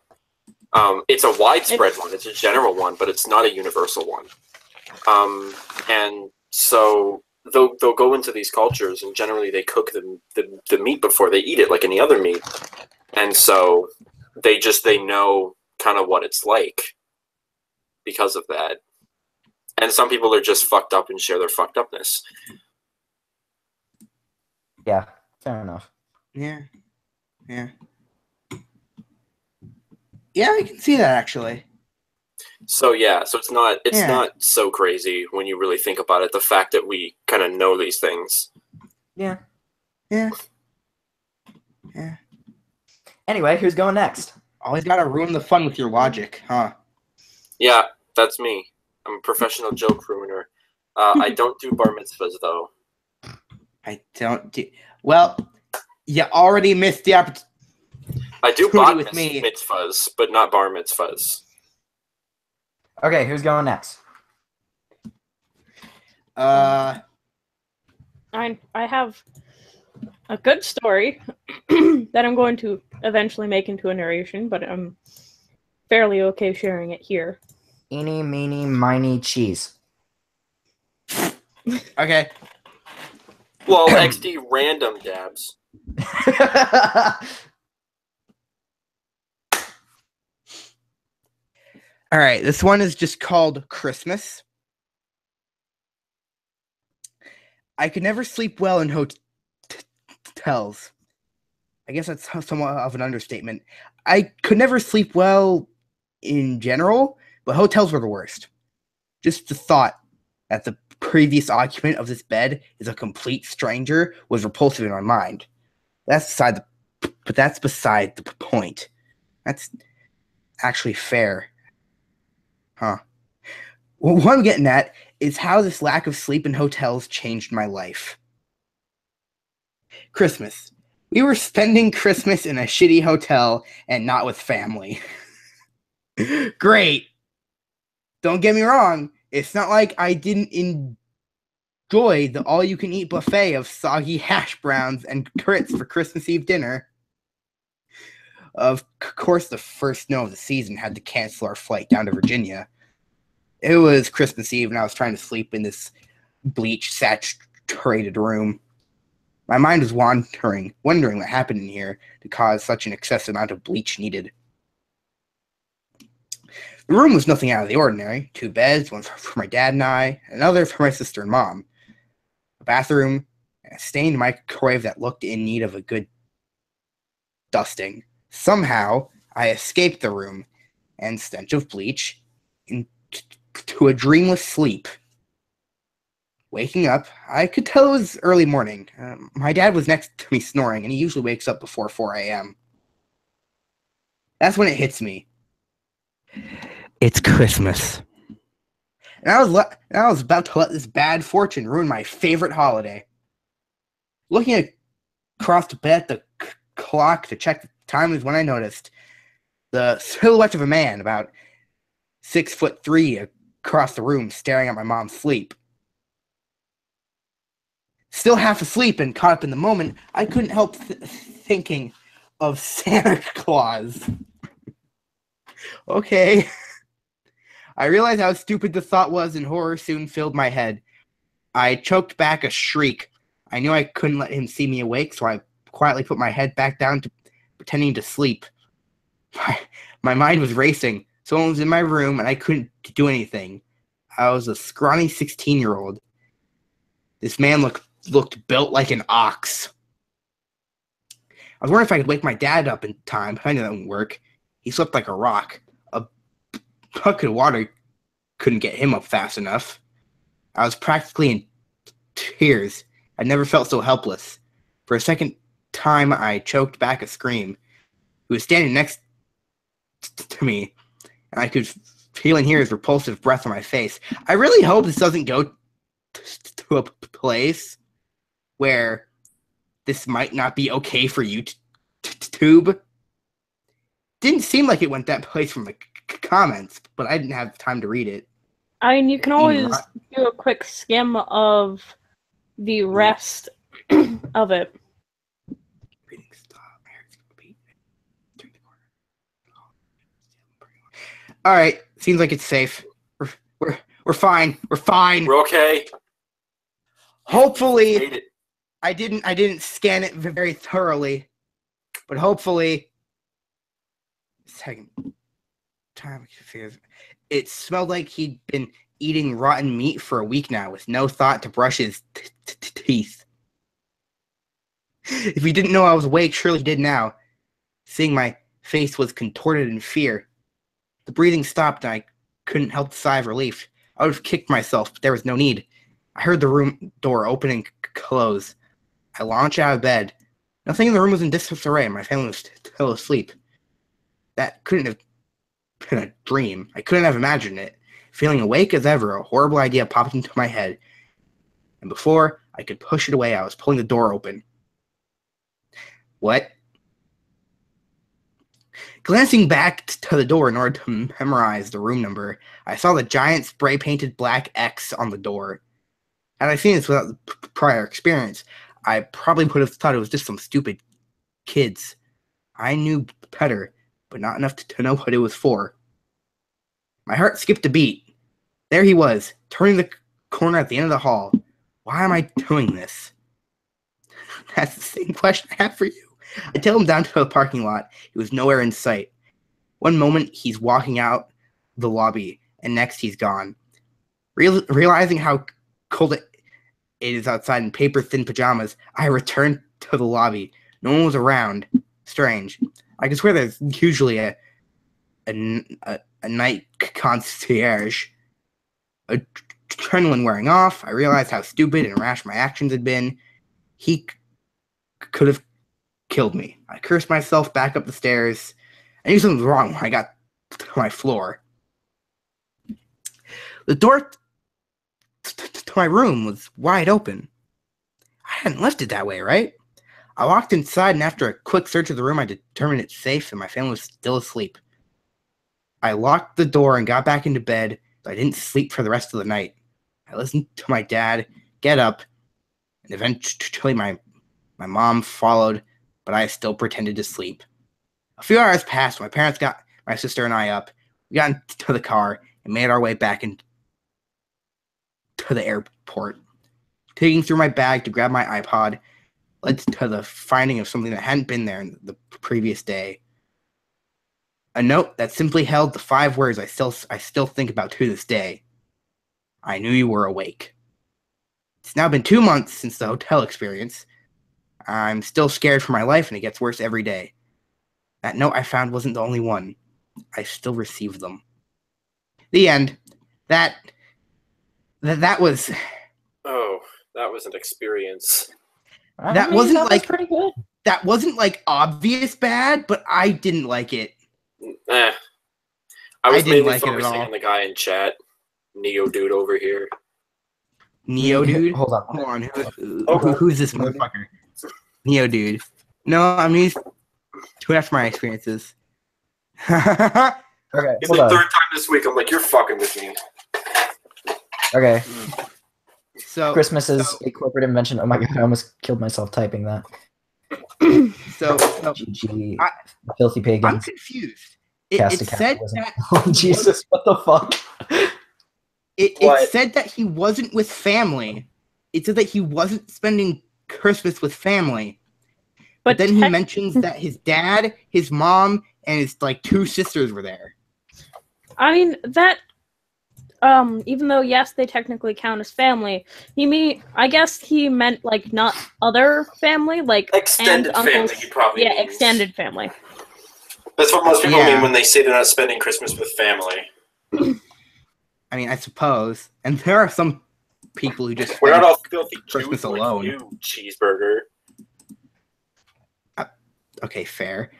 It's a widespread one. It's a general one, but it's not a universal one. And so they'll go into these cultures, and generally they cook the meat before they eat it, like any other meat. And so they know kind of what it's like because of that. And some people are just fucked up and share their fucked upness. Yeah, fair enough. Yeah, I can see that actually. So it's not so crazy when you really think about it. The fact that we kind of know these things. Yeah. Anyway, who's going next? Always gotta ruin the fun with your logic, huh? Yeah, that's me. I'm a professional joke ruiner. I don't do bar mitzvahs, though. I don't do... Well, you already missed the opportunity. I do bat mitzvahs, but not bar mitzvahs. Okay, who's going next? I have a good story that I'm going to eventually make into a narration, but I'm fairly okay sharing it here. Eeny, meeny, miny, cheese. Okay. Well, XD random dabs. All right, this one is just called Christmas. I could never sleep well in hotels. I guess that's somewhat of an understatement. I could never sleep well in general, but hotels were the worst. Just the thought that the previous occupant of this bed is a complete stranger was repulsive in my mind. That's beside the point. That's actually fair. Huh. Well, what I'm getting at is how this lack of sleep in hotels changed my life. Christmas. We were spending Christmas in a shitty hotel and not with family. Great. Don't get me wrong. It's not like I didn't enjoy the all-you-can-eat buffet of soggy hash browns and grits for Christmas Eve dinner. Of course, the first snow of the season had to cancel our flight down to Virginia. It was Christmas Eve, and I was trying to sleep in this bleach-saturated room. My mind was wondering what happened in here to cause such an excessive amount of bleach needed. The room was nothing out of the ordinary. 2 beds, one for my dad and I, another for my sister and mom. A bathroom, and a stained microwave that looked in need of a good dusting. Somehow, I escaped the room and stench of bleach into a dreamless sleep Waking up, I could tell it was early morning. My dad was next to me snoring, and he usually wakes up before 4 a.m. That's when it hits me. It's Christmas. And I was about to let this bad fortune ruin my favorite holiday. Looking across the bed at the clock to check the time is when I noticed the silhouette of a man about 6'3" across the room staring at my mom's sleep. Still half asleep and caught up in the moment, I couldn't help thinking of Santa Claus. Okay. I realized how stupid the thought was, and horror soon filled my head. I choked back a shriek. I knew I couldn't let him see me awake, so I quietly put my head back down, pretending to sleep. My mind was racing. Someone was in my room, and I couldn't do anything. I was a scrawny 16-year-old. This man looked built like an ox. I was wondering if I could wake my dad up in time, but I knew that wouldn't work. He slept like a rock. A bucket of water couldn't get him up fast enough. I was practically in tears. I never felt so helpless. For a second time, I choked back a scream. He was standing next to me, and I could feel and hear his repulsive breath on my face. I really hope this doesn't go to a place where this might not be okay for YouTube. Didn't seem like it went that place from the comments, but I didn't have time to read it. I mean, you can always do a quick skim of the rest of it. All right, seems like it's safe. We're fine. We're fine. We're okay. Hopefully, I didn't scan it very thoroughly, but hopefully, second time it smelled like he'd been eating rotten meat for a week now, with no thought to brush his teeth. If he didn't know I was awake, surely he did now. Seeing my face was contorted in fear. The breathing stopped, and I couldn't help the sigh of relief. I would have kicked myself, but there was no need. I heard the room door open and close. I launched out of bed. Nothing in the room was in disarray, and my family was still asleep. That couldn't have been a dream. I couldn't have imagined it. Feeling awake as ever, a horrible idea popped into my head. And before I could push it away, I was pulling the door open. What? Glancing back to the door in order to memorize the room number, I saw the giant spray-painted black X on the door. Had I seen this without prior experience, I probably would have thought it was just some stupid kids. I knew better, but not enough to know what it was for. My heart skipped a beat. There he was, turning the corner at the end of the hall. Why am I doing this? That's the same question I have for you. I tailed him down to the parking lot. He was nowhere in sight. One moment, he's walking out the lobby, and next he's gone. Realizing how cold it is outside in paper-thin pajamas, I returned to the lobby. No one was around. Strange. I can swear there's usually a night concierge. Adrenaline wearing off, I realized how stupid and rash my actions had been. He could have killed me. I cursed myself back up the stairs. I knew something was wrong when I got to my floor. The door to my room was wide open. I hadn't left it that way, right? I walked inside, and after a quick search of the room, I determined it's safe and my family was still asleep. I locked the door and got back into bed, so I didn't sleep for the rest of the night. I listened to my dad get up, and eventually my mom followed, but I still pretended to sleep. A few hours passed. My parents got my sister and I up. We got into the car and made our way back into the airport. Digging through my bag to grab my iPod led to the finding of something that hadn't been there the previous day. A note that simply held the 5 words I still think about to this day. I knew you were awake. It's now been 2 months since the hotel experience. I'm still scared for my life, and it gets worse every day. That note I found wasn't the only one. I still receive them. The end. That was... Oh, That was an experience. That wasn't was pretty good. That wasn't like obvious bad, but I didn't like it. I was mainly focusing on the guy in chat, Neo Dude over here. Neo Dude? Hold on. Who's this motherfucker? Neo Dude. No, I mean, he's two after my experiences. Okay, it's the third time this week. I'm like, you're fucking with me. Okay. So Christmas is a corporate invention. Oh my god, I almost killed myself typing that. So GG, filthy pagans. I'm confused. It said that oh, Jesus, what the fuck? It said that he wasn't with family. It said that he wasn't spending Christmas with family. But then he mentions that his dad, his mom, and his like 2 sisters were there. I mean that. Even though yes, they technically count as family. I guess he meant like not other family, like extended family. Uncles. He probably means. Extended family. That's what most people mean when they say they're not spending Christmas with family. I mean, I suppose, and there are some people who just we're not all filthy Christmas Jews alone. Like you, cheeseburger. Okay, fair.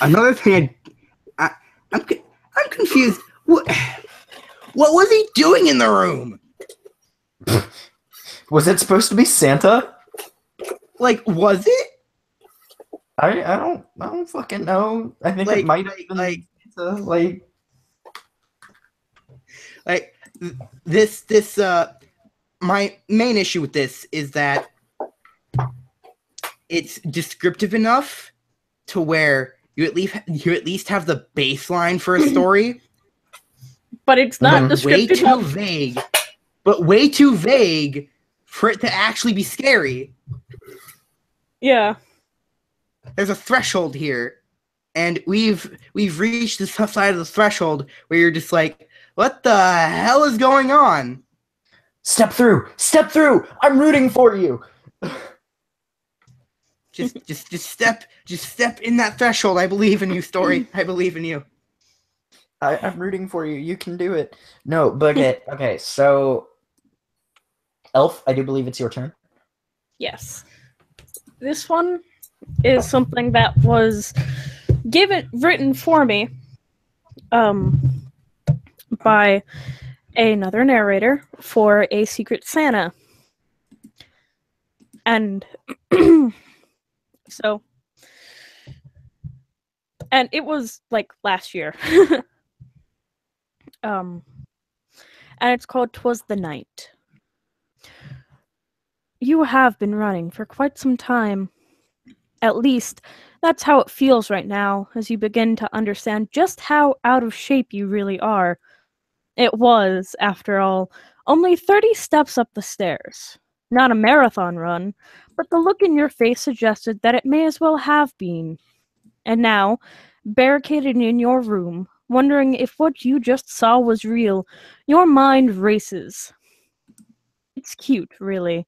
Another thing, I'm confused. What was he doing in the room? Was it supposed to be Santa? Like, was it? I don't fucking know. I think it might have been Santa. This my main issue with this is that it's descriptive enough to where you at least have the baseline for a story, but it's not descriptive way too vague. But way too vague for it to actually be scary. Yeah. There's a threshold here, and we've reached this side of the threshold where you're just like, what the hell is going on? Step through! Step through! I'm rooting for you! Just step in that threshold. I believe in you, story. I believe in you. I'm rooting for you. You can do it. No, but okay, so Elf, I do believe it's your turn. Yes. This one is something that was written for me by another narrator for a Secret Santa. And and it was like last year. And it's called 'Twas the Night. You have been running for quite some time. At least, that's how it feels right now, as you begin to understand just how out of shape you really are. It was, after all, only 30 steps up the stairs. Not a marathon run, but the look in your face suggested that it may as well have been. And now, barricaded in your room, wondering if what you just saw was real, your mind races. It's cute, really.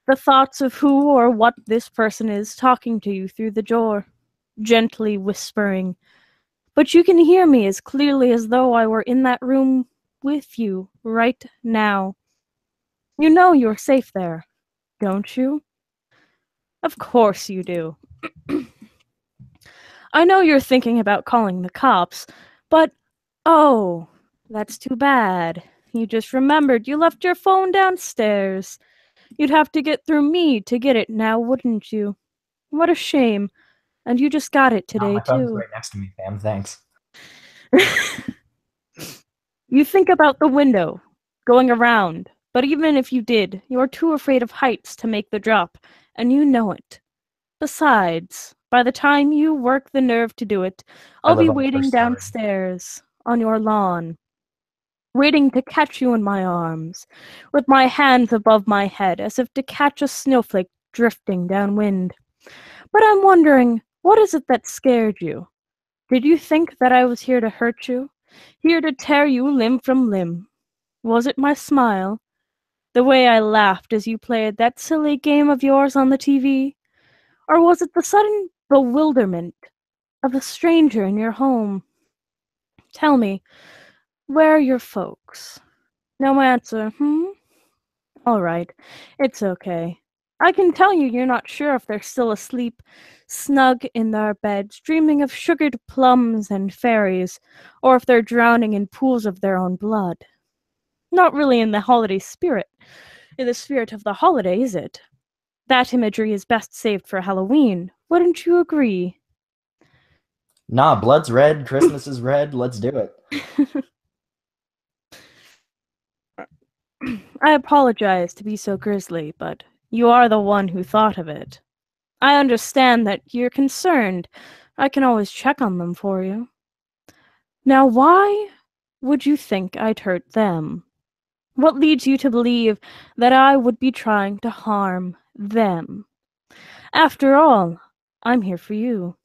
The thoughts of who or what this person is talking to you through the door, gently whispering. But you can hear me as clearly as though I were in that room with you right now. You know you're safe there, don't you? Of course you do. I know you're thinking about calling the cops, but oh, that's too bad. You just remembered you left your phone downstairs. You'd have to get through me to get it now, wouldn't you? What a shame. And you just got it today, my phone's too. right next to me, fam. Thanks. You think about the window, going around, but even if you did, you're too afraid of heights to make the drop, and you know it. Besides, by the time you work the nerve to do it, I'll be waiting downstairs on your lawn, waiting to catch you in my arms, with my hands above my head as if to catch a snowflake drifting downwind. But I'm wondering, what is it that scared you? Did you think that I was here to hurt you? Here to tear you limb from limb? Was it my smile? The way I laughed as you played that silly game of yours on the TV? Or was it the sudden bewilderment of a stranger in your home? Tell me, where are your folks? No answer, All right. It's okay. I can tell you're not sure if they're still asleep, snug in their beds, dreaming of sugared plums and fairies, or if they're drowning in pools of their own blood. Not really in the holiday spirit. In the spirit of the holiday, is it? That imagery is best saved for Halloween. Wouldn't you agree? Nah, blood's red, Christmas is red, let's do it. I apologize to be so grisly, but you are the one who thought of it. I understand that you're concerned. I can always check on them for you. Now, why would you think I'd hurt them? What leads you to believe that I would be trying to harm them? After all, I'm here for you.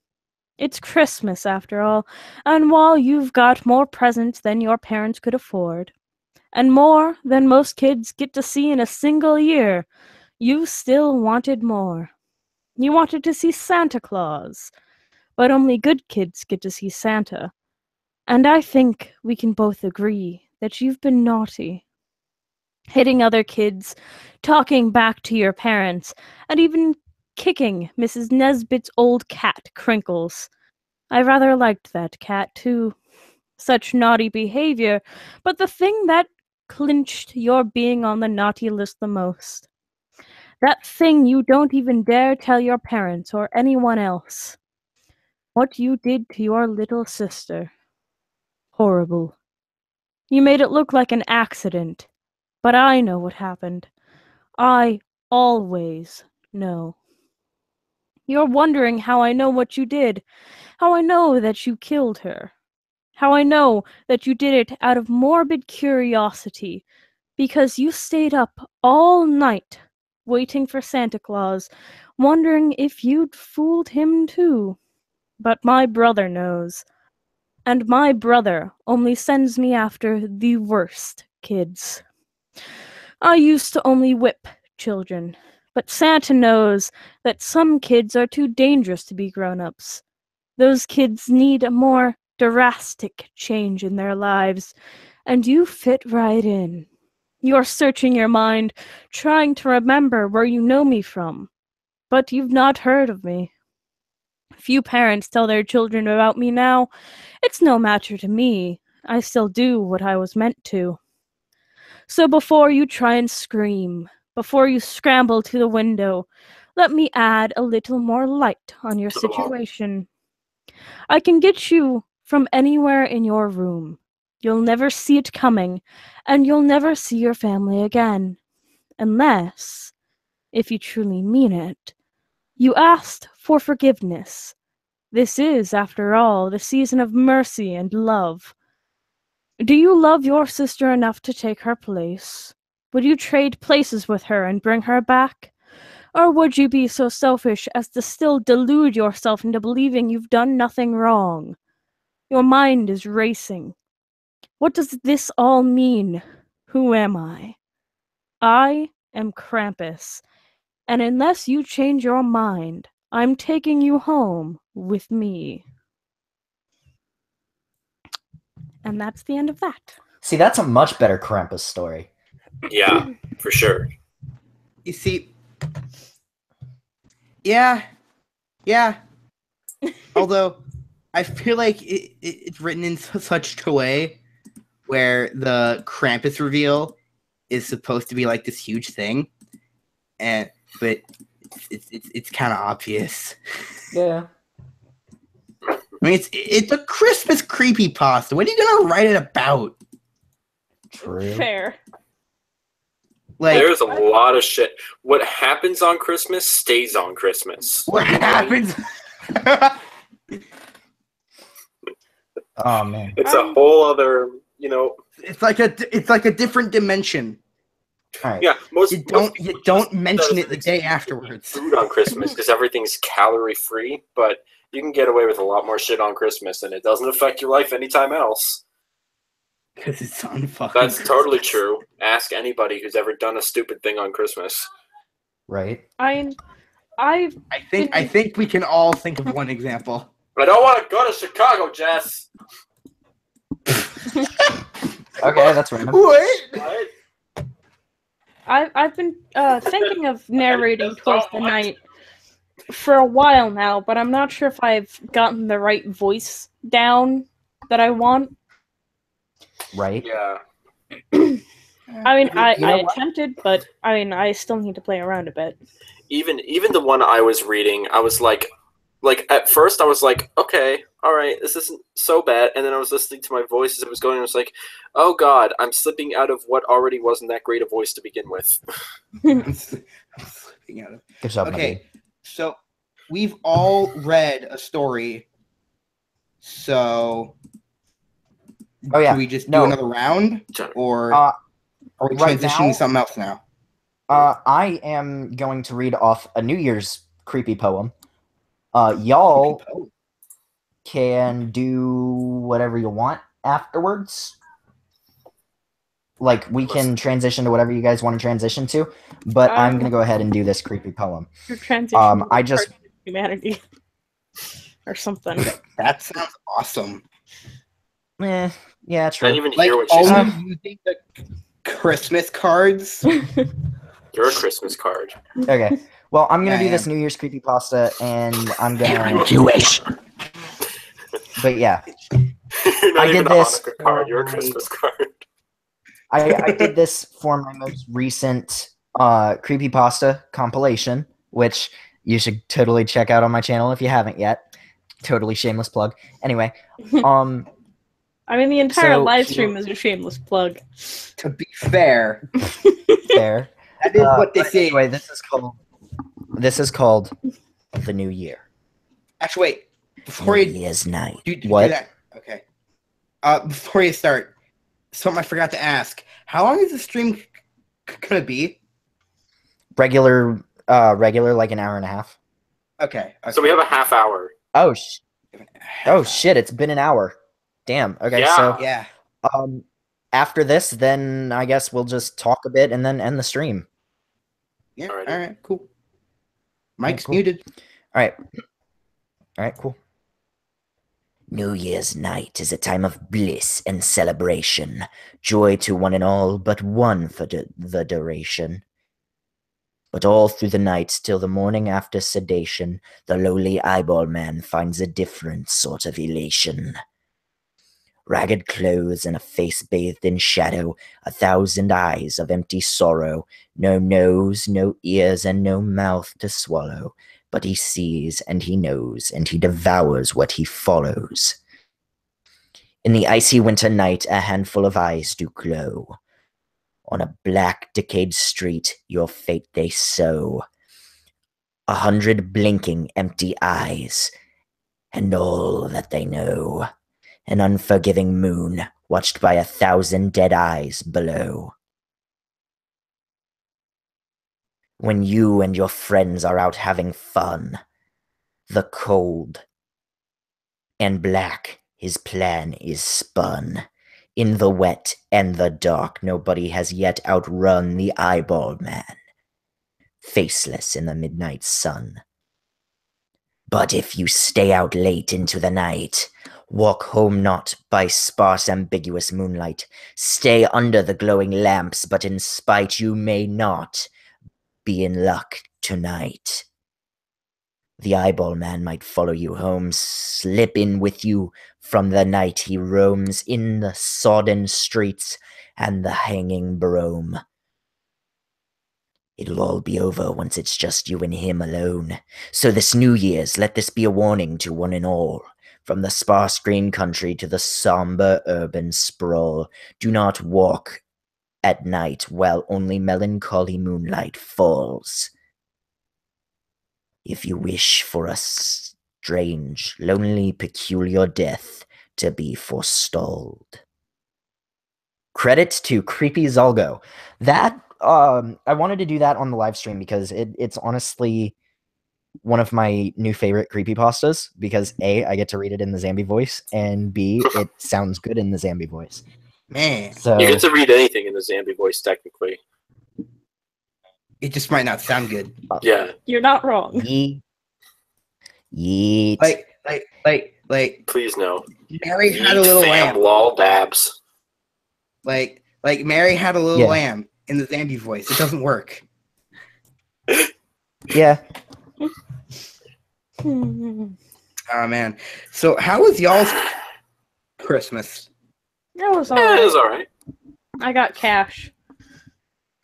It's Christmas, after all, and while you've got more presents than your parents could afford, and more than most kids get to see in a single year, you still wanted more. You wanted to see Santa Claus, but only good kids get to see Santa. And I think we can both agree that you've been naughty. Hitting other kids, talking back to your parents, and even kicking Mrs. Nesbit's old cat, Crinkles. I rather liked that cat, too. Such naughty behavior, but the thing that clinched your being on the naughty list the most. That thing you don't even dare tell your parents or anyone else. What you did to your little sister. Horrible. You made it look like an accident, but I know what happened. I always know. You're wondering how I know what you did, how I know that you killed her, how I know that you did it out of morbid curiosity, because you stayed up all night waiting for Santa Claus, wondering if you'd fooled him too. But my brother knows. And my brother only sends me after the worst kids. I used to only whip children, but Santa knows that some kids are too dangerous to be grown-ups. Those kids need a more drastic change in their lives, and you fit right in. You're searching your mind, trying to remember where you know me from, but you've not heard of me. Few parents tell their children about me now. It's no matter to me. I still do what I was meant to. So before you try and scream, before you scramble to the window, let me add a little more light on your situation. I can get you from anywhere in your room. You'll never see it coming, and you'll never see your family again. Unless, if you truly mean it, you asked for forgiveness. This is, after all, the season of mercy and love. Do you love your sister enough to take her place? Would you trade places with her and bring her back? Or would you be so selfish as to still delude yourself into believing you've done nothing wrong? Your mind is racing. What does this all mean? Who am I? I am Krampus, and unless you change your mind, I'm taking you home with me. And that's the end of that. See, that's a much better Krampus story. Yeah, for sure. You see, yeah. Although, I feel like it's written in such a way where the Krampus reveal is supposed to be like this huge thing, but it's kind of obvious. Yeah. I mean, it's a Christmas creepypasta. What are you gonna write it about? True. Fair. Like, There's a lot of shit. What happens on Christmas stays on Christmas. what happens? Oh man. It's a whole other, It's like a different dimension. All right. yeah. You don't mention it the day afterwards. Food on Christmas because everything's calorie free, but you can get away with a lot more shit on Christmas, and it doesn't affect your life anytime else. Because it's on fucking That's Christmas. totally true. Ask anybody who's ever done a stupid thing on Christmas. Right. I think we can all think of one example. I don't want to go to Chicago, Jess. Okay, that's random. What? I've been thinking of narrating Twas the Night for a while now, but I'm not sure if I've gotten the right voice down that I want. Right? Yeah. I mean, I You know what? attempted, but I mean, I still need to play around a bit. Even the one I was reading, I was like at first I was like, okay, all right, this isn't so bad, and then I was listening to my voice as it was going, and I was like, oh god, I'm slipping out of what already wasn't that great a voice to begin with. I'm slipping out of. Good job, my Okay, dude. so we've all read a story. So, Oh, yeah. do we just No. do another round, or Uh, are we right transitioning now- to something else now? I am going to read off a New Year's creepy poem. Y'all Oh, can do whatever you want afterwards. Like, we can transition to whatever you guys want to transition to, but I'm going to go ahead and do this creepy poem. Your transition I just- to humanity or something. that sounds awesome. Yeah, I didn't true. even Like hear what you only said. using the Christmas cards. You're a Christmas card. Okay. Well, I'm going Yeah, to do I this am. New Year's creepypasta, and I'm going to... Jewish. But yeah, You're not I even did a this Hanukkah card. You're a for my- Christmas card. I did this for my most recent creepypasta compilation, which you should totally check out on my channel if you haven't yet. Totally shameless plug. Anyway, I mean, the entire So, live stream is a shameless plug. To be fair, fair. that is what But this is. anyway, this is called The New Year. Actually, wait. Before New you Year's night. do What? that, okay. Before you start, something I forgot to ask. How long is the stream gonna be? Regular like an hour and a half. Okay. So we have a half hour. Oh shit, it's been an hour. Damn. Okay, Yeah. so Yeah. after this, then I guess we'll just talk a bit and then end the stream. Yeah. Alrighty. All right. Cool. Mike's cool. muted. All right, cool. New Year's night is a time of bliss and celebration, joy to one and all, but one for the duration. But all through the night, till the morning after sedation, the lowly eyeball man finds a different sort of elation. Ragged clothes and a face bathed in shadow, 1,000 eyes of empty sorrow, no nose, no ears, and no mouth to swallow. But he sees, and he knows, and he devours what he follows. In the icy winter night, a handful of eyes do glow. On a black, decayed street, your fate they sow. 100 blinking, empty eyes, and all that they know. An unforgiving moon, watched by 1,000 dead eyes below. When you and your friends are out having fun, the cold and black, his plan is spun. In the wet and the dark, nobody has yet outrun the eyeball man, faceless in the midnight sun. But if you stay out late into the night, walk home not by sparse ambiguous moonlight, stay under the glowing lamps, but in spite you may not be in luck tonight. The eyeball man might follow you home, slip in with you from the night he roams in the sodden streets and the hanging brome. It'll all be over once it's just you and him alone. So this New Year's, let this be a warning to one and all. From the sparse green country to the somber urban sprawl, do not walk at night while only melancholy moonlight falls. If you wish for a strange, lonely, peculiar death to be forestalled. Credit to Creepy Zolgo. That I wanted to do that on the live stream because it's honestly one of my new favorite creepypastas because A, I get to read it in the Zambi voice, and B, it sounds good in the Zambi voice. Man, So You get to read anything in the Zambi voice, technically. it just might not sound good. Yeah. You're not wrong. yeet. Yeet. Like, Please no. Mary had a little Fam lamp. lol dabs. Like Mary had a little Yeah. lamb in the Zambi voice. It doesn't work. Yeah. Hmm. Oh man. So how was y'all's Christmas? That was Yeah, it was alright. all right. I got cash.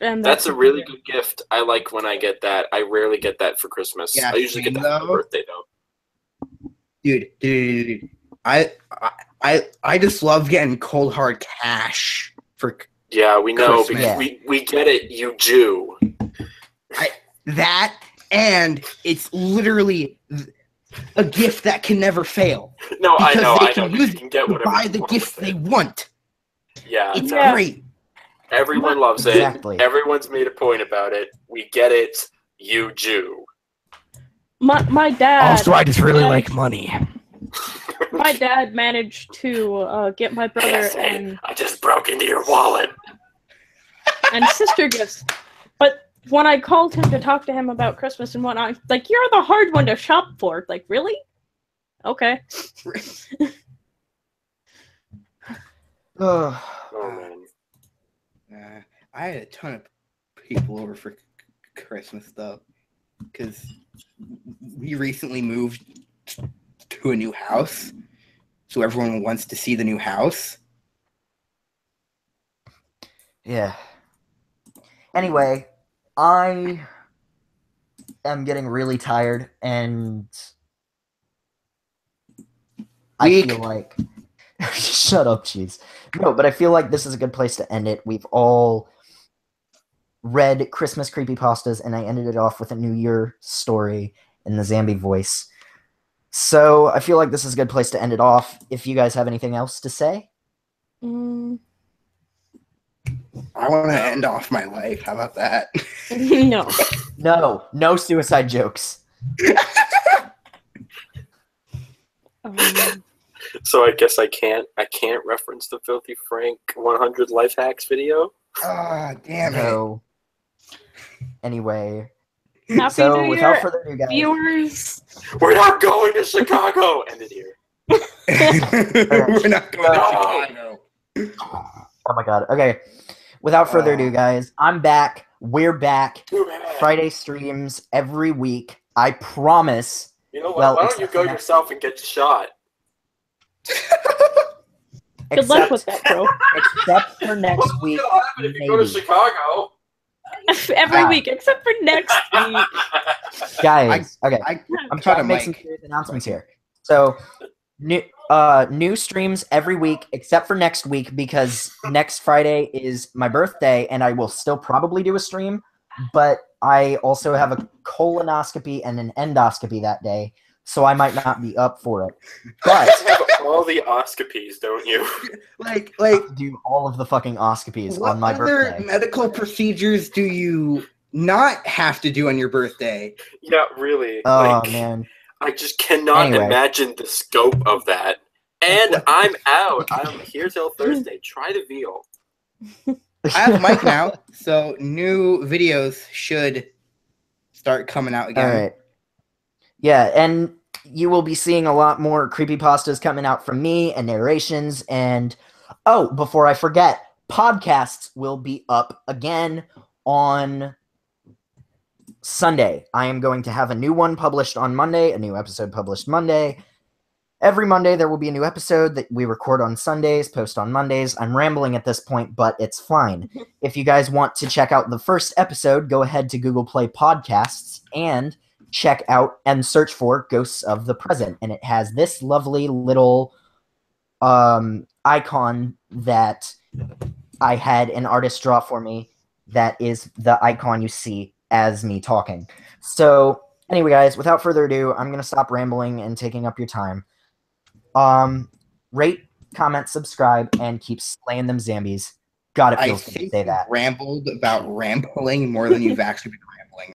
And That's a really good gift. I like when I get that. I rarely get that for Christmas. Yeah, I usually get that for my though. birthday, though. Dude. I just love getting cold hard cash for Yeah, we know. Christmas. Because we get it, you Jew. that, and it's literally a gift that can never fail. No, I Because know. they I know. can You use can get to whatever buy you the want gifts with they it. want. Yeah, It's Yeah. great. everyone loves it. Exactly. Everyone's made a point about it. We get it, you Jew. My dad. I just really like money. My dad managed to get my brother Yes, and I just broke into your wallet. sister gifts. But when I called him to talk to him about Christmas and whatnot, like, you're the hard one to shop for. Like, really? Okay. Ugh. Oh man. I had a ton of people over for Christmas though, because we recently moved to a new house, so everyone wants to see the new house. Yeah. Anyway, I am getting really tired, and I Weak. feel like shut up, jeez. No, but I feel like this is a good place to end it. We've all read Christmas creepypastas, and I ended it off with a New Year story in the Zambi voice. So I feel like this is a good place to end it off. If you guys have anything else to say, Mm, I want to end off my life. How about that? no. no suicide jokes. So I guess I can't reference the Filthy Frank 100 life hacks video. Ah, damn it. No. Anyway, Happy so New without Year, further ado, guys, viewers. We're not going to Chicago. Ended here. We're not going to No. Chicago. oh my god. Okay, without further ado, guys, I'm back. We're back. Too bad. Friday streams every week. I promise. You know what? Well, Why don't you except go for next yourself and get shot? Good luck with that, bro. Except for next week. What'll happen if you go to maybe. Chicago? Every Ah. week, except for next week. Guys, okay. I'm cut trying a to make some mic. serious announcements here. So, new streams every week except for next week, because next Friday is my birthday and I will still probably do a stream, but I also have a colonoscopy and an endoscopy that day, so I might not be up for it. But You have all the oscopies, don't you? Like, do all of the fucking oscopies what on my other birthday. medical procedures do you not have to do on your birthday? Yeah, really. Oh like, man. I just cannot Anyway. imagine the scope of that. And I'm out. I'm here till Thursday. Try the veal. I have a mic now, so new videos should start coming out again. All right. Yeah, and you will be seeing a lot more creepypastas coming out from me and narrations. And oh, before I forget, podcasts will be up again on Sunday. I am going to have a new one published on Monday, a new episode published Monday. Every Monday there will be a new episode that we record on Sundays, post on Mondays. I'm rambling at this point, but it's fine. If you guys want to check out the first episode, go ahead to Google Play Podcasts and check out and search for Ghosts of the Present. And it has this lovely little icon that I had an artist draw for me. That is the icon you see as me talking. So anyway, guys, without further ado, I'm going to stop rambling and taking up your time. Rate, comment, subscribe, and keep slaying them zombies. God, it I feels good to think say you've that. rambled about rambling more than you've actually been rambling.